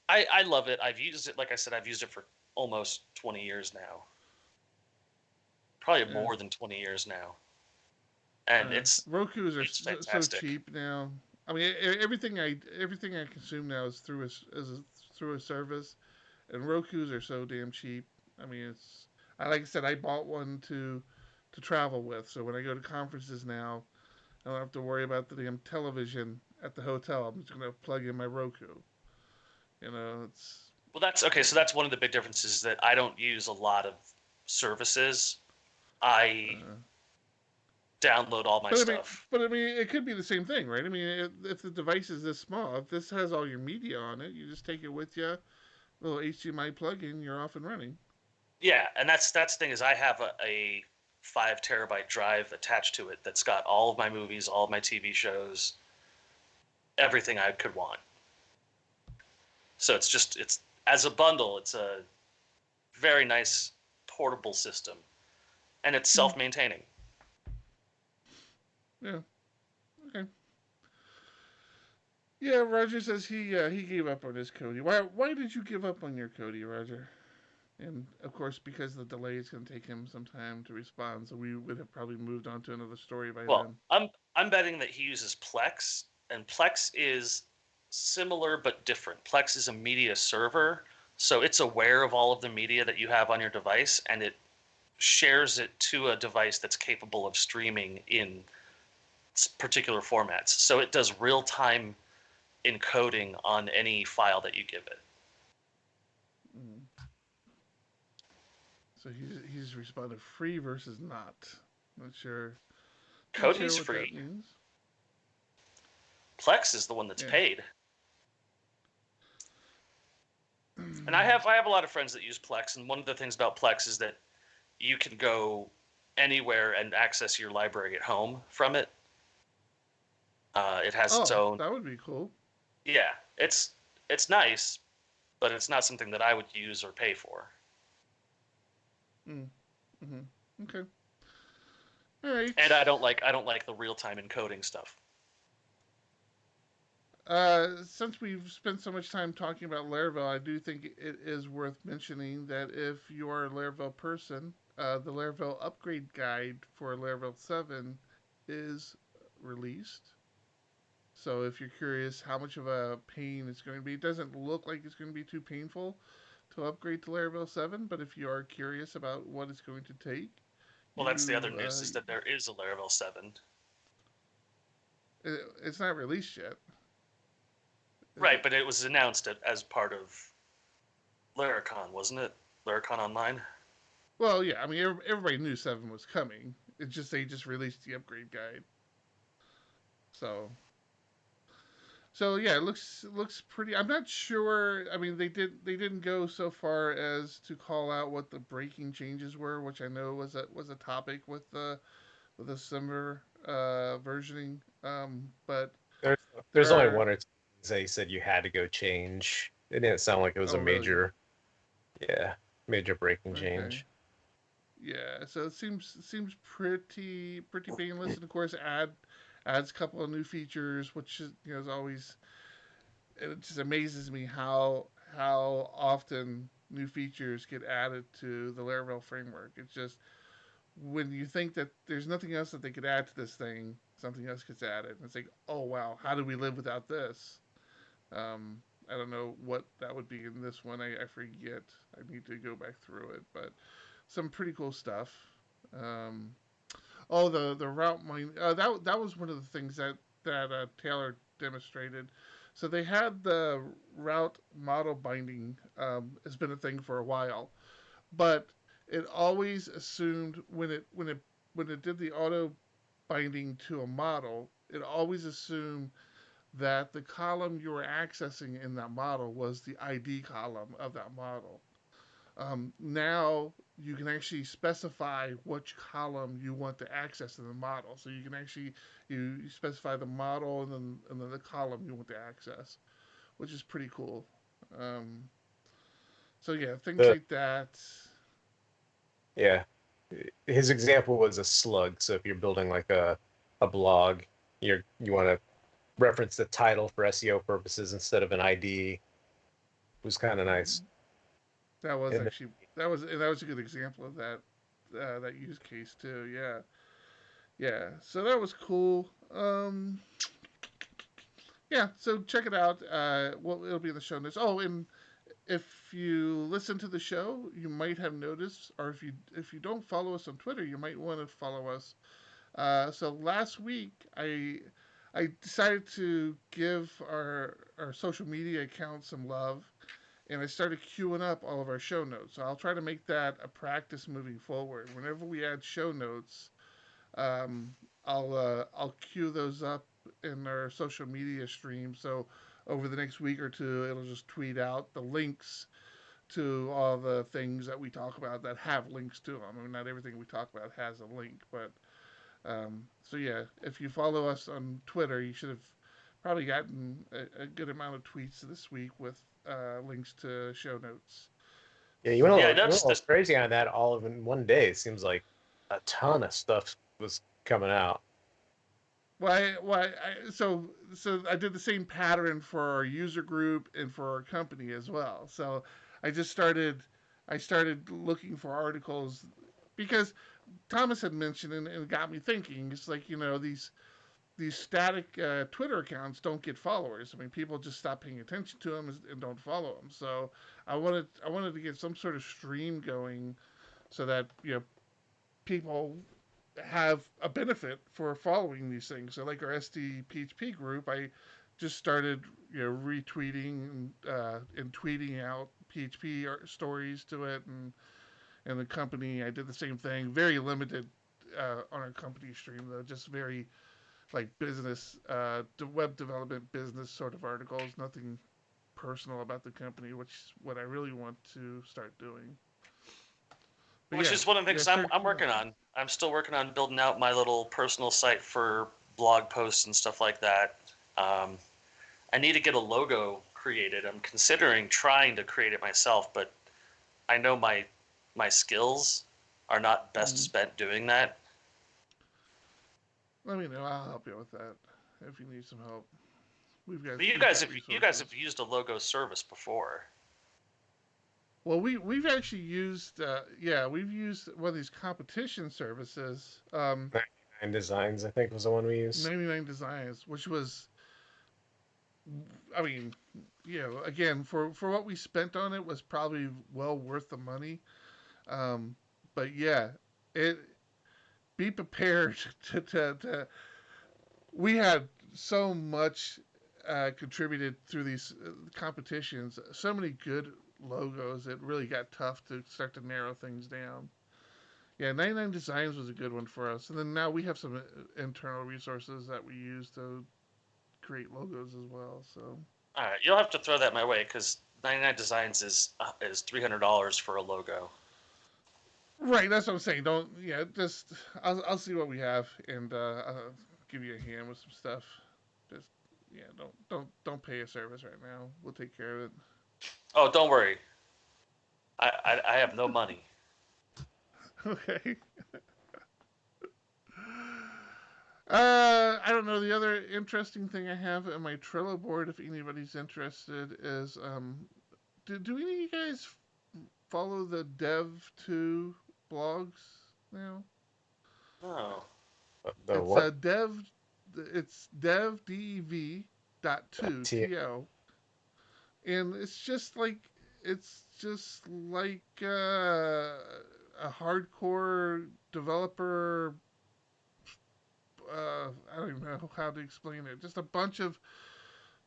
I love it. I've used it, like I said, I've used it for almost 20 years now. Probably Yeah. more than 20 years now. And Roku's are it's so fantastic. cheap now. I mean, everything I consume now is through a service, and Roku's are so damn cheap. I mean, it's like I said, I bought one to travel with, so when I go to conferences now, I don't have to worry about the damn television at the hotel. I'm just gonna plug in my Roku. It's Well, that's okay. So that's one of the big differences is that I don't use a lot of services. I uh, download all my but I mean, stuff. it could be the same thing, right? I mean, if the device is this small, if this has all your media on it, you just take it with you, little HDMI plug-in, you're off and running. Yeah, and that's the thing is I have a 5 terabyte drive attached to it that's got all of my movies, all of my TV shows, everything I could want. So it's as a bundle, it's a very nice portable system, and it's Hmm. self-maintaining. Yeah. Okay. Yeah. Roger says he gave up on his Cody. Why did you give up on your Cody, Roger? And of course, because the delay is going to take him some time to respond, so we would have probably moved on to another story by Well, then. I'm betting that he uses Plex, and Plex is similar but different. Plex is a media server, so it's aware of all of the media that you have on your device, and it shares it to a device that's capable of streaming in particular formats. So it does real-time encoding on any file that you give it. Mm. So he's responded free versus not. Not sure. Not sure Cody's what that free. means. Plex is the one that's Yeah. paid. And I have a lot of friends that use Plex, and one of the things about Plex is that you can go anywhere and access your library at home from it. It has its Oh, own, that would be cool. Yeah, it's nice, but it's not something that I would use or pay for. Mm. Mm-hmm. Okay. All right. And I don't like the real time encoding stuff. Since we've spent so much time talking about Laravel, I do think it is worth mentioning that if you are a Laravel person, the Laravel upgrade guide for Laravel 7 is released. So if you're curious how much of a pain it's going to be, it doesn't look like it's going to be too painful to upgrade to Laravel 7, but if you are curious about what it's going to take, Well, that's the other you news is that there is a Laravel 7. it's not released yet, is Right, it? but it was announced as part of Laracon, wasn't it? Laracon Online? Well, yeah, I mean everybody knew 7 was coming. It's just they just released the upgrade guide. So yeah, it looks pretty. I'm not sure. I mean, they didn't go so far as to call out what the breaking changes were, which I know was a topic with the summer versioning. But There's only there. one or two things they said you had to go change. It didn't sound like it was Oh, a really? major, yeah, major breaking Okay. change. Yeah. So it seems pretty painless, and of course adds a couple of new features, which is is always. It just amazes me how often new features get added to the Laravel framework. It's just when you think that there's nothing else that they could add to this thing, something else gets added. And it's like, oh wow, how do we live without this? I don't know what that would be in this one. I forget. I need to go back through it, but some pretty cool stuff. Um, oh, the route mine. That was one of the things that Taylor demonstrated. So they had the route model binding has been a thing for a while, but it always assumed when it did the auto binding to a model, it always assumed that the column you were accessing in that model was the ID column of that model. Now you can actually specify which column you want to access in the model. So you can actually you specify the model and then the column you want to access, which is pretty cool. Um, so yeah, things The like that. Yeah, his example was a slug. So if you're building like a blog, you want to reference the title for SEO purposes instead of an ID. It was kind of nice. That was And actually that was a good example of that use case too. Yeah, yeah. So that was cool. Yeah. So check it out. Well, it'll be in the show notes. Oh, and if you listen to the show, you might have noticed, or if you don't follow us on Twitter, you might want to follow us. So last week, I decided to give our social media account some love, and I started queuing up all of our show notes. So I'll try to make that a practice moving forward. Whenever we add show notes, um, I'll queue those up in our social media stream. So over the next week or two, it'll just tweet out the links to all the things that we talk about that have links to them. I mean, not everything we talk about has a link, but so yeah, if you follow us on Twitter, you should have probably gotten a good amount of tweets this week with links to show notes. yeah, So Yeah, I you went noticed a little this. crazy on that all of in one day. It seems like a ton of stuff was coming out. so I did the same pattern for our user group and for our company as well. So I just started I started looking for articles because Thomas had mentioned and it got me thinking. It's like these static Twitter accounts don't get followers. I mean, people just stop paying attention to them and don't follow them. So I wanted to get some sort of stream going so that people have a benefit for following these things. So like our SD PHP group, I just started retweeting and tweeting out PHP stories to it, and the company I did the same thing. Very limited on our company stream though, just very like business, web development business sort of articles. Nothing personal about the company, which is what I really want to start doing. But Which yeah, is one of the yeah, things start I'm queuing up. working on. I'm still working on building out my little personal site for blog posts and stuff like that. Um, I need to get a logo created. I'm considering trying to create it myself, but I know my skills are not best spent doing that. Let me know. I'll help you with that if you need some help. But We've got you guys resources. have used a logo service before. Well, we've actually used we've used one of these competition services, 99 Designs, I think, was the one we used. 99 Designs, which was, I mean, again, for what we spent on it was probably well worth the money. Um, but yeah, it be prepared to we had so much contributed through these competitions, so many good logos. It really got tough to start to narrow things down. Yeah, 99 Designs was a good one for us. And then now we have some internal resources that we use to create logos as well. So, All right, you'll have to throw that my way because 99 Designs is $300 for a logo. right, that's what I'm saying. Don't, just, I'll see what we have and I'll give you a hand with some stuff. Just, don't pay a service right now. We'll take care of it. Oh, don't worry. I have no money. Okay. I don't know. The other interesting thing I have on my Trello board, if anybody's interested, is do any of you guys follow the Dev2 blogs now? No. The It's what? Dev DEV dot two T. TO, and it's just like a hardcore developer. I don't even know how to explain it. Just a bunch of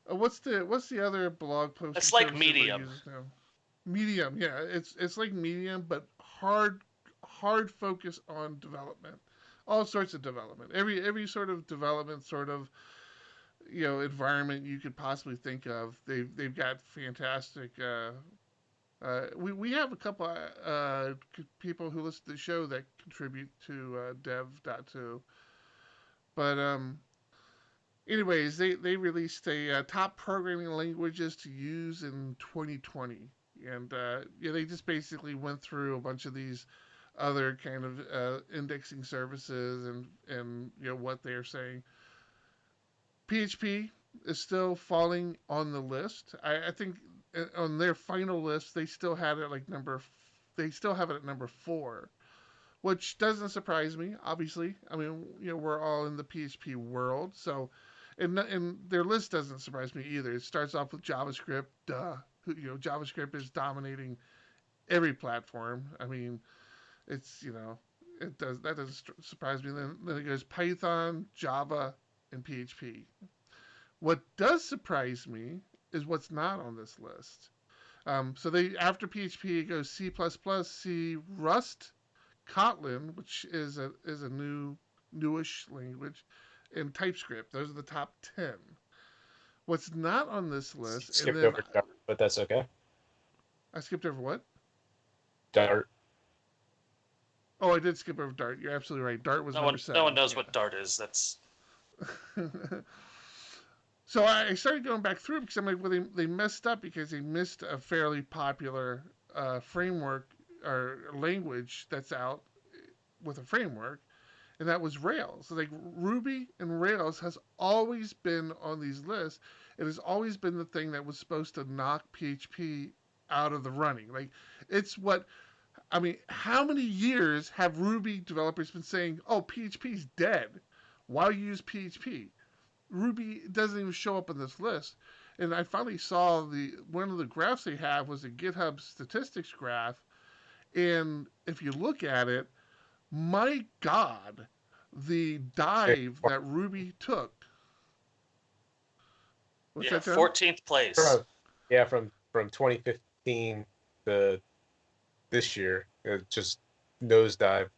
what's the other blog posting It's like service everybody Medium. uses now? Medium, yeah. It's like Medium, but hard focus on development. All sorts of development. Every sort of development sort of environment you could possibly think of. They've got fantastic. We have a couple people who listen to the show that contribute to Dev.to, but anyways, they released a top programming languages to use in 2020, and they just basically went through a bunch of these other kind of indexing services and what they're saying. PHP is still falling on the list. I think on their final list they still had it like they still have it at number 4, which doesn't surprise me. Obviously, I mean we're all in the PHP world, so and their list doesn't surprise me either. It starts off with JavaScript. Duh, JavaScript is dominating every platform. I mean, it's that doesn't surprise me. Then it goes Python, Java, and PHP. What does surprise me is what's not on this list. So they after PHP it goes C++, C, Rust, Kotlin, which is a newish language, and TypeScript. Those are the top 10. What's not on this list, and Skipped then over Dart, but that's okay. I skipped over what? Dart. Oh, I did skip over Dart. You're absolutely right. Dart was number 7. No one knows what Dart is. That's So I started going back through because I'm like, well, they messed up because they missed a fairly popular framework or language that's out with a framework, and that was Rails. So like Ruby and Rails has always been on these lists. It has always been the thing that was supposed to knock PHP out of the running. Like it's what I mean. How many years have Ruby developers been saying, "Oh, PHP's dead. Why use PHP?" Ruby doesn't even show up on this list. And I finally saw one of the graphs they have was a GitHub statistics graph, and if you look at it, my God, the dive that Ruby took. What's yeah, that, John? 14th place. From 2015 to this year, it just nosedive.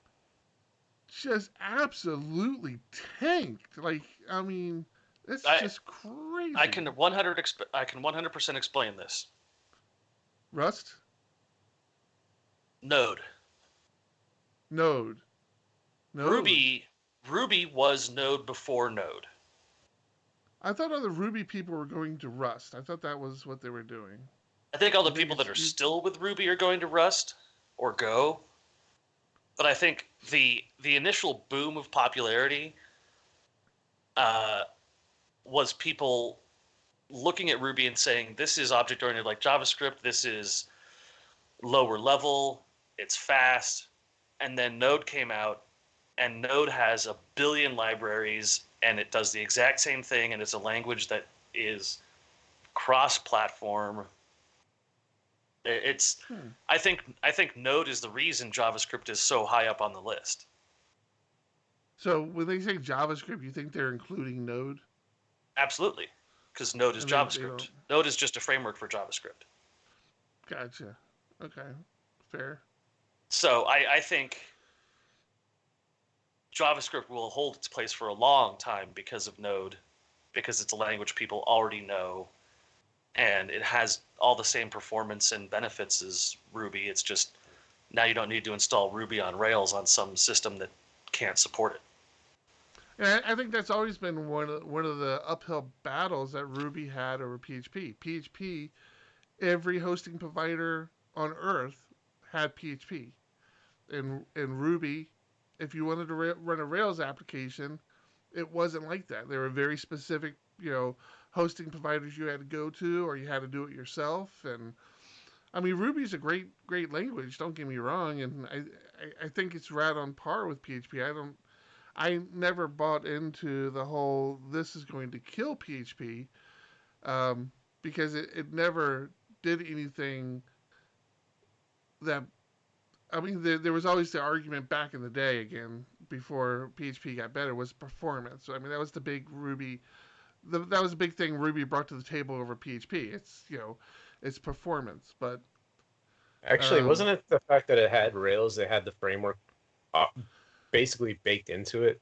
Just absolutely tanked. Like, I mean, it's just crazy. I can 100% explain this. Rust? Node. Node. Ruby was Node before Node. I thought all the Ruby people were going to Rust. I thought that was what they were doing. I think all the You think people that are it's still with Ruby are going to Rust or Go. But I think the initial boom of popularity uh, was people looking at Ruby and saying, this is object-oriented like JavaScript, this is lower level, it's fast. And then Node came out, and Node has a billion libraries, and it does the exact same thing, and it's a language that is cross-platform. It's I think Node is the reason JavaScript is so high up on the list. So when they say JavaScript, you think they're including Node? Absolutely, because Node is And they don't. JavaScript. Node is just a framework for JavaScript. Gotcha. Okay. Fair. So I think JavaScript will hold its place for a long time because of Node, because it's a language people already know, and it has all the same performance and benefits as Ruby. It's just now you don't need to install Ruby on Rails on some system that can't support it. And I think that's always been one of the uphill battles that Ruby had over PHP. PHP, every hosting provider on Earth had PHP. In Ruby, if you wanted to run a Rails application, it wasn't like that. There were very specific, hosting providers you had to go to, or you had to do it yourself. And I mean, Ruby's a great language. Don't get me wrong, and I think it's right on par with PHP. I never bought into the whole this is going to kill PHP, because it never did anything that. I mean, there was always the argument back in the day, again, before PHP got better, was performance. I mean, that was the big Ruby, that was a big thing Ruby brought to the table over PHP. It's performance. But Actually, um, wasn't it the fact that it had Rails? They had the framework uh, basically baked into it,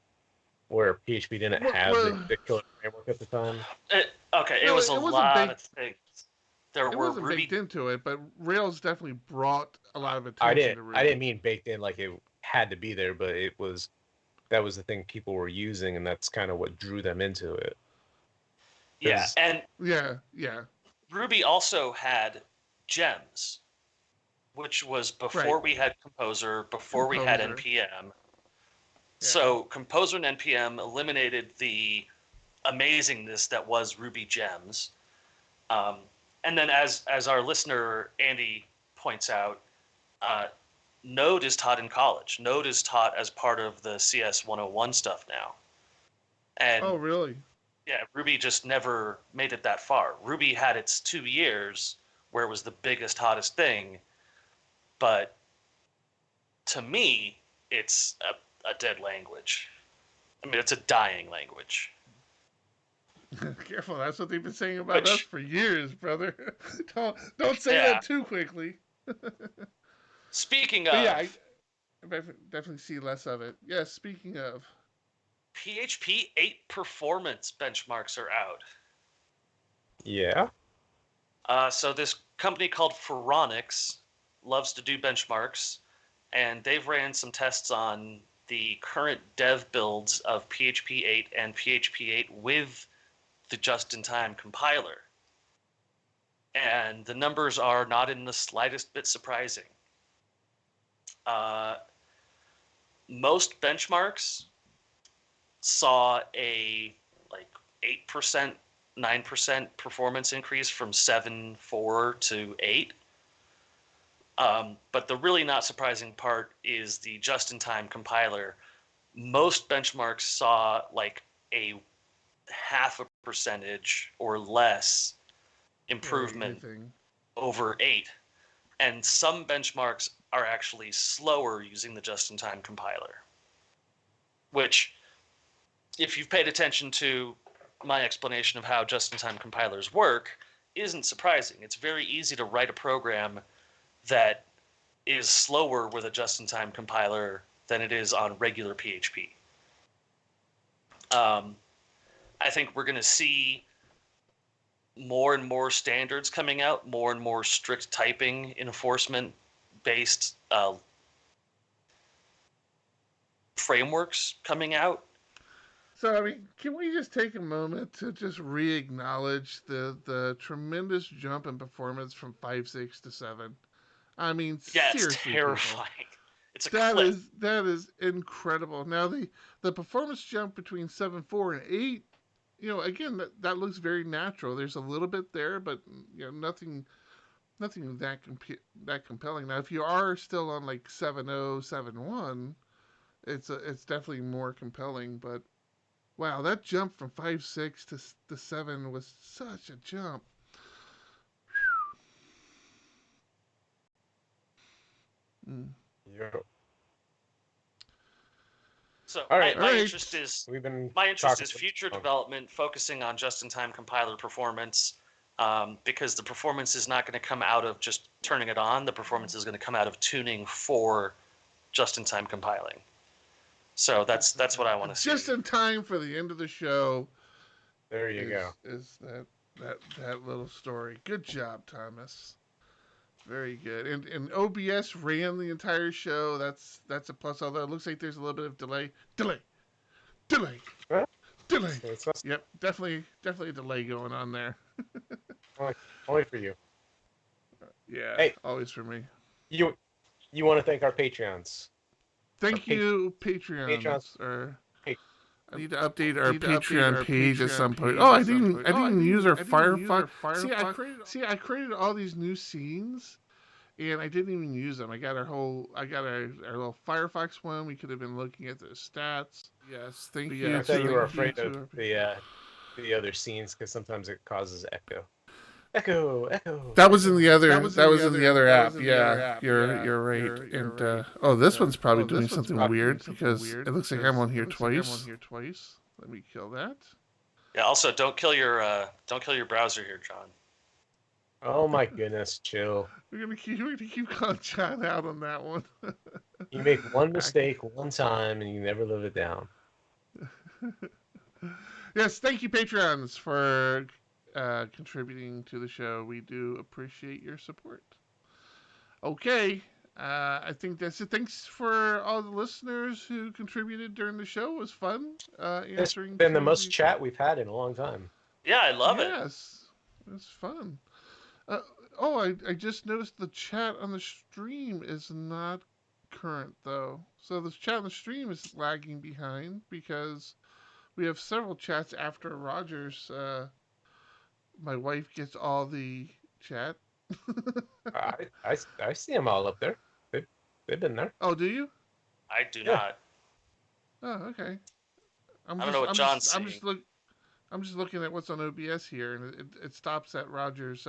where PHP didn't have well, the killer framework at the time. It no, was a it wasn't lot baked. of things. There It were wasn't baked Ruby. into it, but Rails definitely brought a lot of I attention didn't to I didn't Ruby. mean baked in like it had to be there, but that was the thing people were using, and that's kind of what drew them into it. Yeah, Because and Yeah, yeah, Ruby also had gems, which was right. before we had Composer, before we had Composer. NPM. Yeah. So Composer and NPM eliminated the amazingness that was Ruby gems. Um, and then, as our listener Andy points out, uh, Node is taught in college. Node is taught as part of the CS 101 stuff now. Oh, And really? yeah, Ruby just never made it that far. Ruby had its 2 years where it was the biggest, hottest thing, but to me, it's a dead language. I mean, it's a dying language. Careful, that's what they've been saying about us Which, for years, brother. Don't say yeah. that too quickly. Speaking But yeah, of, I definitely see less of it. Yes, speaking of. PHP 8 performance benchmarks are out. yeah, So this company called Phoronix loves to do benchmarks, and they've ran some tests on the current dev builds of PHP 8 and PHP 8 with the just-in-time compiler. And the numbers are not in the slightest bit surprising. Uh, most benchmarks saw a like 8%, 9% performance increase from 7.4 to 8. But the really not surprising part is the just-in-time compiler. Most benchmarks saw like a half a percentage or less Right, improvement anything. over 8. And some benchmarks are actually slower using the just-in-time compiler, which, if you've paid attention to my explanation of how just-in-time compilers work, isn't surprising. It's very easy to write a program that is slower with a just-in-time compiler than it is on regular PHP. I think we're going to see more and more standards coming out, more and more strict typing enforcement based frameworks coming out. So, I mean, can we just take a moment to just re-acknowledge the tremendous jump in performance from 5.6 to 7? I mean, Yeah, it's seriously, people. terrifying. It's a That cliff. is incredible. Now the performance jump between 7.4 and 8, again that looks very natural. There's a little bit there, but nothing that compelling. Now, if you are still on like 7.0, 7.1, it's definitely more compelling. But wow, that jump from 5.6 to 7 was such a jump. Mm. Yeah. So All right. my interest is We've been future development, focusing on just-in-time compiler performance, because the performance is not going to come out of just turning it on. The performance is going to come out of tuning for just-in-time compiling. So that's what I want to see. Just in time for the end of the show. There you go. Is that little story? Good job, Thomas. Very good. And OBS ran the entire show. That's a plus. Although it looks like there's a little bit of delay. Huh? Delay. It's Yep, definitely a delay going on there. only for you. Yeah, Hey. always for me. You want to thank our Patreons. Thank you, Patreons. I need to update our Patreon page at some point. Oh, I didn't use our Firefox. See, I created all these new scenes, and I didn't even use them. I got our little Firefox one. We could have been looking at the stats. Yes, thank you. I thought you were afraid of the other scenes because sometimes it causes echo. Echo. That was in the other. That was in the other app. Yeah, you're right. And this one's probably doing something weird because it looks like I'm on here twice. Let me kill that. Yeah. Also, don't kill your browser here, John. Oh my goodness, chill. We're gonna keep calling John out on that one. You make one mistake one time and you never live it down. Yes, thank you, Patreons, for contributing to the show. We do appreciate your support. Okay, I think that's it. Thanks for all the listeners who contributed during the show. It was fun answering. It's been the most chat we've had in a long time. Yeah, I love it. Yes, it was fun. I just noticed the chat on the stream is not current, though. So the chat on the stream is lagging behind because we have several chats after Rogers. My wife gets all the chat. I see them all up there. They've been there. Oh, do you? I do not. Oh, okay. I don't know what John's seeing. I'm just looking at what's on OBS here, and it stops at Rogers'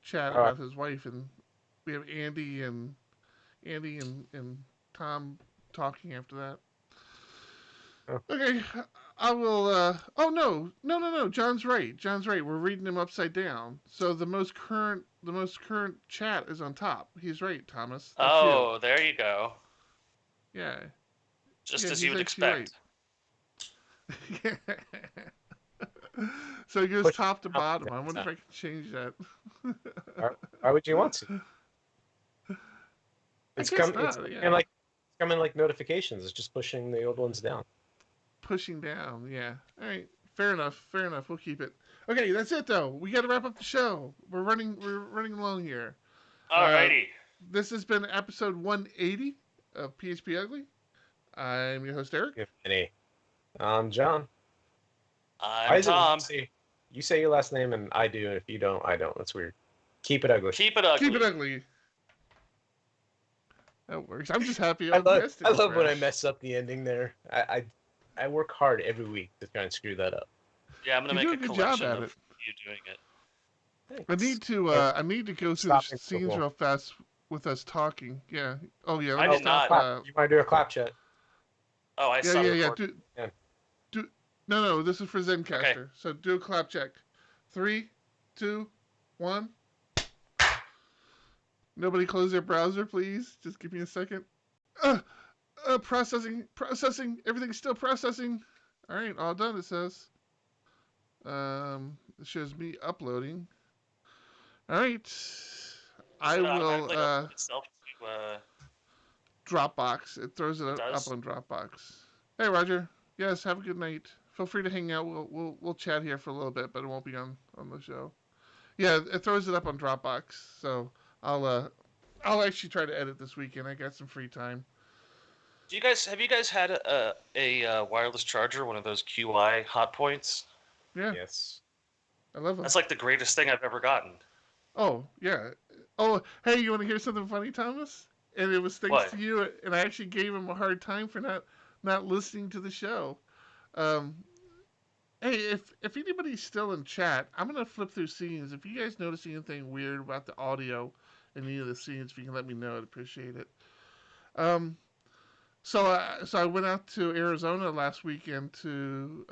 chat about his wife, and we have Andy and Tom talking after that. Oh. Okay, I will. Oh no! John's right. We're reading him upside down. So the most current chat is on top. He's right, Thomas. That's there you go. Yeah. Just as you would expect. Right. So it goes top to bottom. I wonder if I can change that. Why would you want to? It's coming like notifications. It's just pushing the old ones down. Pushing down, yeah. All right, fair enough. We'll keep it. Okay, that's it though. We got to wrap up the show. We're running along here. Alrighty. This has been episode 180 of PHP Ugly. I'm your host Eric. I'm John. I'm Tom. You say your last name and I do, and if you don't, I don't. That's weird. Keep it ugly. Keep it ugly. Keep it ugly. That works. I'm just happy. I love when I mess up the ending there. I work hard every week to try and screw that up. Yeah, I'm gonna make a collection of you doing it. Thanks. I need to go through the scenes real fast with us talking. Yeah. Oh yeah. I did not. You want to do a clap chat? Oh, I saw. Yeah. No. This is for Zencaster. Okay. So do a clap check. 3, 2, 1. Nobody close their browser, please. Just give me a second. Processing. Everything's still processing. All right, all done. It says. It shows me uploading. All right. I will. Dropbox. It throws it up on Dropbox. Hey, Roger. Yes, have a good night. Feel free to hang out. We'll chat here for a little bit, but it won't be on the show. Yeah, it throws it up on Dropbox, so I'll actually try to edit this weekend. I got some free time. Have you guys had a wireless charger, one of those QI hot points? Yeah, Yes. I love them. That's like the greatest thing I've ever gotten. Oh yeah. Oh hey, you want to hear something funny, Thomas? And it was thanks What? to you. And I actually gave him a hard time for not listening to the show. Um, hey, if anybody's still in chat, I'm gonna flip through scenes. If you guys notice anything weird about the audio in any of the scenes, if you can let me know, I'd appreciate it. Um, so I went out to Arizona last weekend to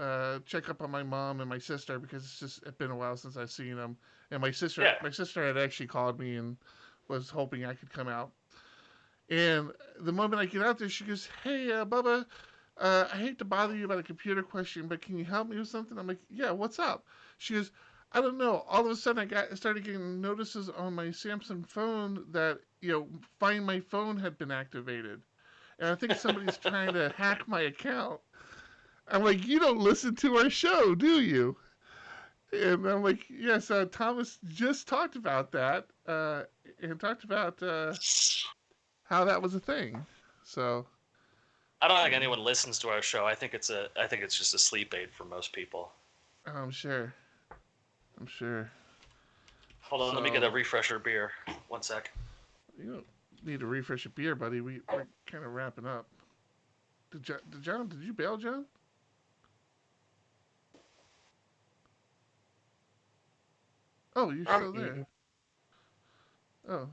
check up on my mom and my sister because it's been a while since I've seen them. And Yeah. my sister had actually called me and was hoping I could come out. And the moment I get out there, she goes, "Hey, Bubba, I hate to bother you about a computer question, but can you help me with something?" I'm like, "Yeah, what's up?" She goes, "I don't know. All of a sudden, I started getting notices on my Samsung phone that Find My Phone had been activated, and I think somebody's trying to hack my account." I'm like, "You don't listen to our show, do you?" And I'm like, "Yes, Thomas just talked about that, and talked about how that was a thing." So, I don't think anyone listens to our show. I think it's just a sleep aid for most people. I'm sure. I'm sure. Hold on, let me get a So, refresher beer. One sec. you don't need to refresh your beer, buddy. We're kind of wrapping up. Did you bail, John? Oh, you're I'm still there. eating. Oh.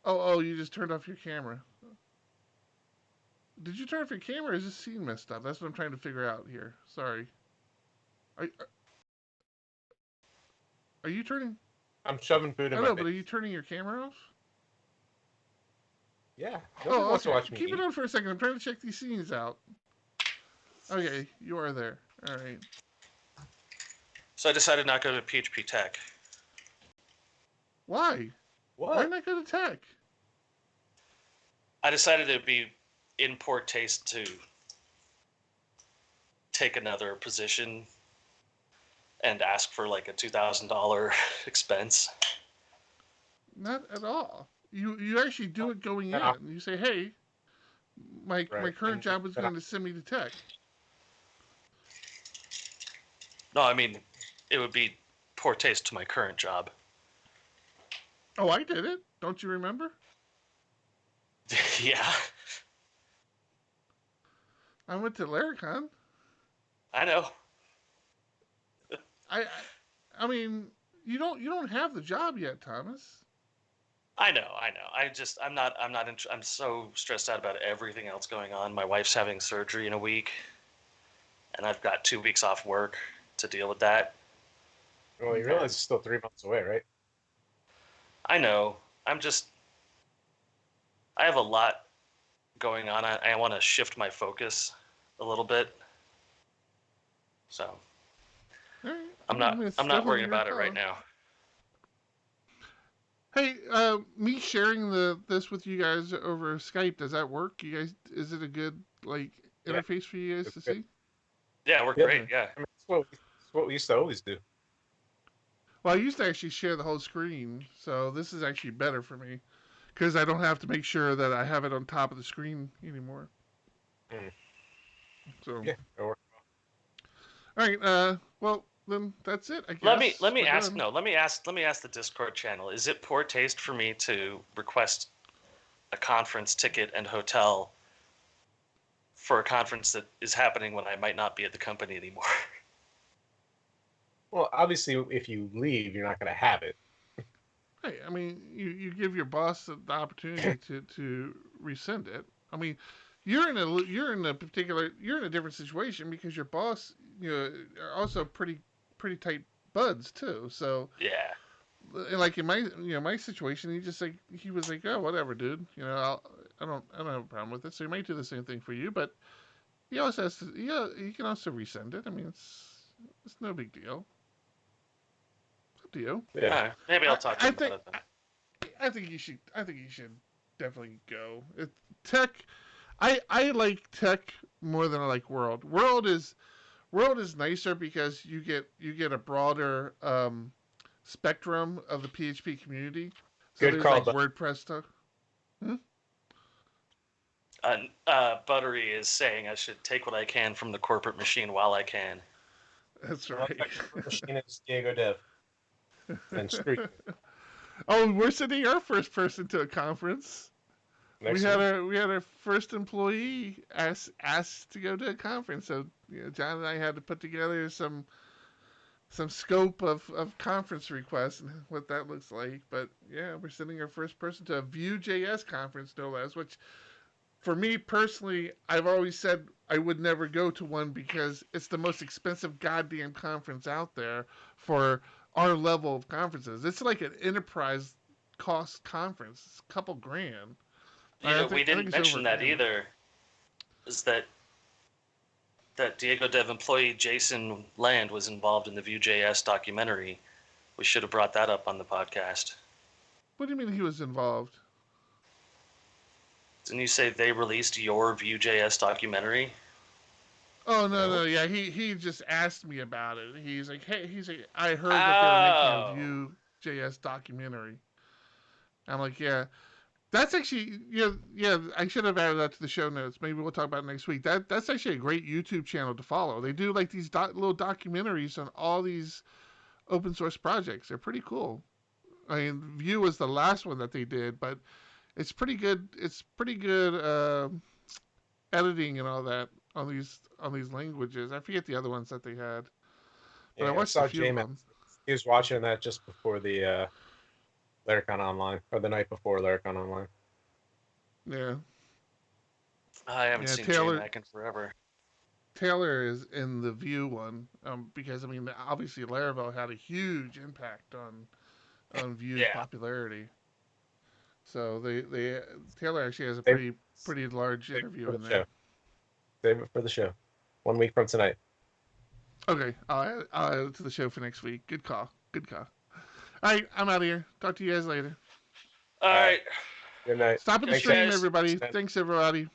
Oh, you just turned off your camera. Did you turn off your camera or is this scene messed up? That's what I'm trying to figure out here. Sorry. Are, are you turning? I'm shoving food in I my know, but face. are you turning your camera off? Yeah. Nobody Oh, wants to okay. watch me Keep it eat. on for a second. I'm trying to check these scenes out. Okay, you are there. All right. So I decided not to go to PHP Tech. Why? Why What? not go to tech? I decided it would be in poor taste to take another position and ask for like a $2,000 expense. Not at all. You actually do it going And I- in. You say, "Hey, my right. current And job is then I- going to send me to tech." No, I mean, it would be poor taste to my current job. Oh, I did it. Don't you remember? Yeah, I went to Laricon. I know. I, I I mean, you don't have the job yet, Thomas. I know. I'm so stressed out about everything else going on. My wife's having surgery in a week, and I've got 2 weeks off work to deal with that. Well, you realize it's still 3 months away, right? I know. I'm just, I have a lot going on. I want to shift my focus a little bit. So All right. I mean, it's I'm not definitely worrying your about it right call. now. Hey, me sharing this with you guys over Skype, does that work? You guys, is it a good like Yeah. interface for you guys It's to good. see? Yeah, we're Yep. great. Okay. Yeah. I mean, it's what we used to always do. Well, I used to actually share the whole screen, so this is actually better for me because I don't have to make sure that I have it on top of the screen anymore. Mm. So, Yeah. It'll work. all right. Well, then that's it. I Let guess me we're ask done. no, let me ask the Discord channel. Is it poor taste for me to request a conference ticket and hotel for a conference that is happening when I might not be at the company anymore? Well, obviously, if you leave, you're not going to have it. Hey, I mean, you give your boss the opportunity to rescind it. I mean, you're in a different situation because your boss are also pretty tight buds too. So Yeah. like in my situation, he was like, "Oh, whatever, dude. I don't have a problem with it." So he might do the same thing for you, but he also has to. Yeah, he can also resend it. I mean, it's no big deal. It's up to you. Yeah. All right. Maybe I'll I talk to I him about think it then. I think you should. I think you should definitely go. Tech. I like tech more than I like world. World is nicer because you get a broader spectrum of the PHP community. So Good there's call, like but WordPress stuff. Hmm? Buttery is saying I should take what I can from the corporate machine while I can. That's well, right. the machine is DiegoDev and Street Oh, we're sending our first person to a conference. We next had week. our first employee asked to go to a conference. So John and I had to put together some scope of conference requests and what that looks like. But yeah, we're sending our first person to a Vue.js conference, no less, which for me personally, I've always said I would never go to one because it's the most expensive goddamn conference out there for our level of conferences. It's like an enterprise cost conference. It's a couple grand. You know, we I think didn't it's over mention a that grand. either. Is that DiegoDev employee Jason Land was involved in the Vue.js documentary? We should have brought that up on the podcast. What do you mean he was involved? Didn't you say they released your Vue.js documentary? Oh No, no, yeah, he just asked me about it. He's like, hey, he's like, I heard that they were making a Oh, Vue.js documentary. I'm like, yeah, that's actually, yeah. I should have added that to the show notes. Maybe we'll talk about it next week. That's actually a great YouTube channel to follow. They do like these little documentaries on all these open source projects. They're pretty cool. I mean, Vue was the last one that they did, but it's pretty good. It's pretty good editing and all that on these languages. I forget the other ones that they had, but I yeah, I watched a saw few of J-Man. them. He was watching that just before the Laracon Online, or the night before Laracon Online. Yeah, I haven't yeah. seen JMac in forever. Taylor is in the Vue one because I mean obviously Laravel had a huge impact on Vue's Yeah. popularity. So they Taylor actually has a Save, pretty large save it interview for the in show. there. Save it for the show. 1 week from tonight. Okay, I'll add it to the show for next week. Good call. Good call. All right, I'm out of here. Talk to you guys later. All All right. right. Good night. Stop at the Thanks, Thanks, stream, guys. everybody. everyone. Thanks, everybody.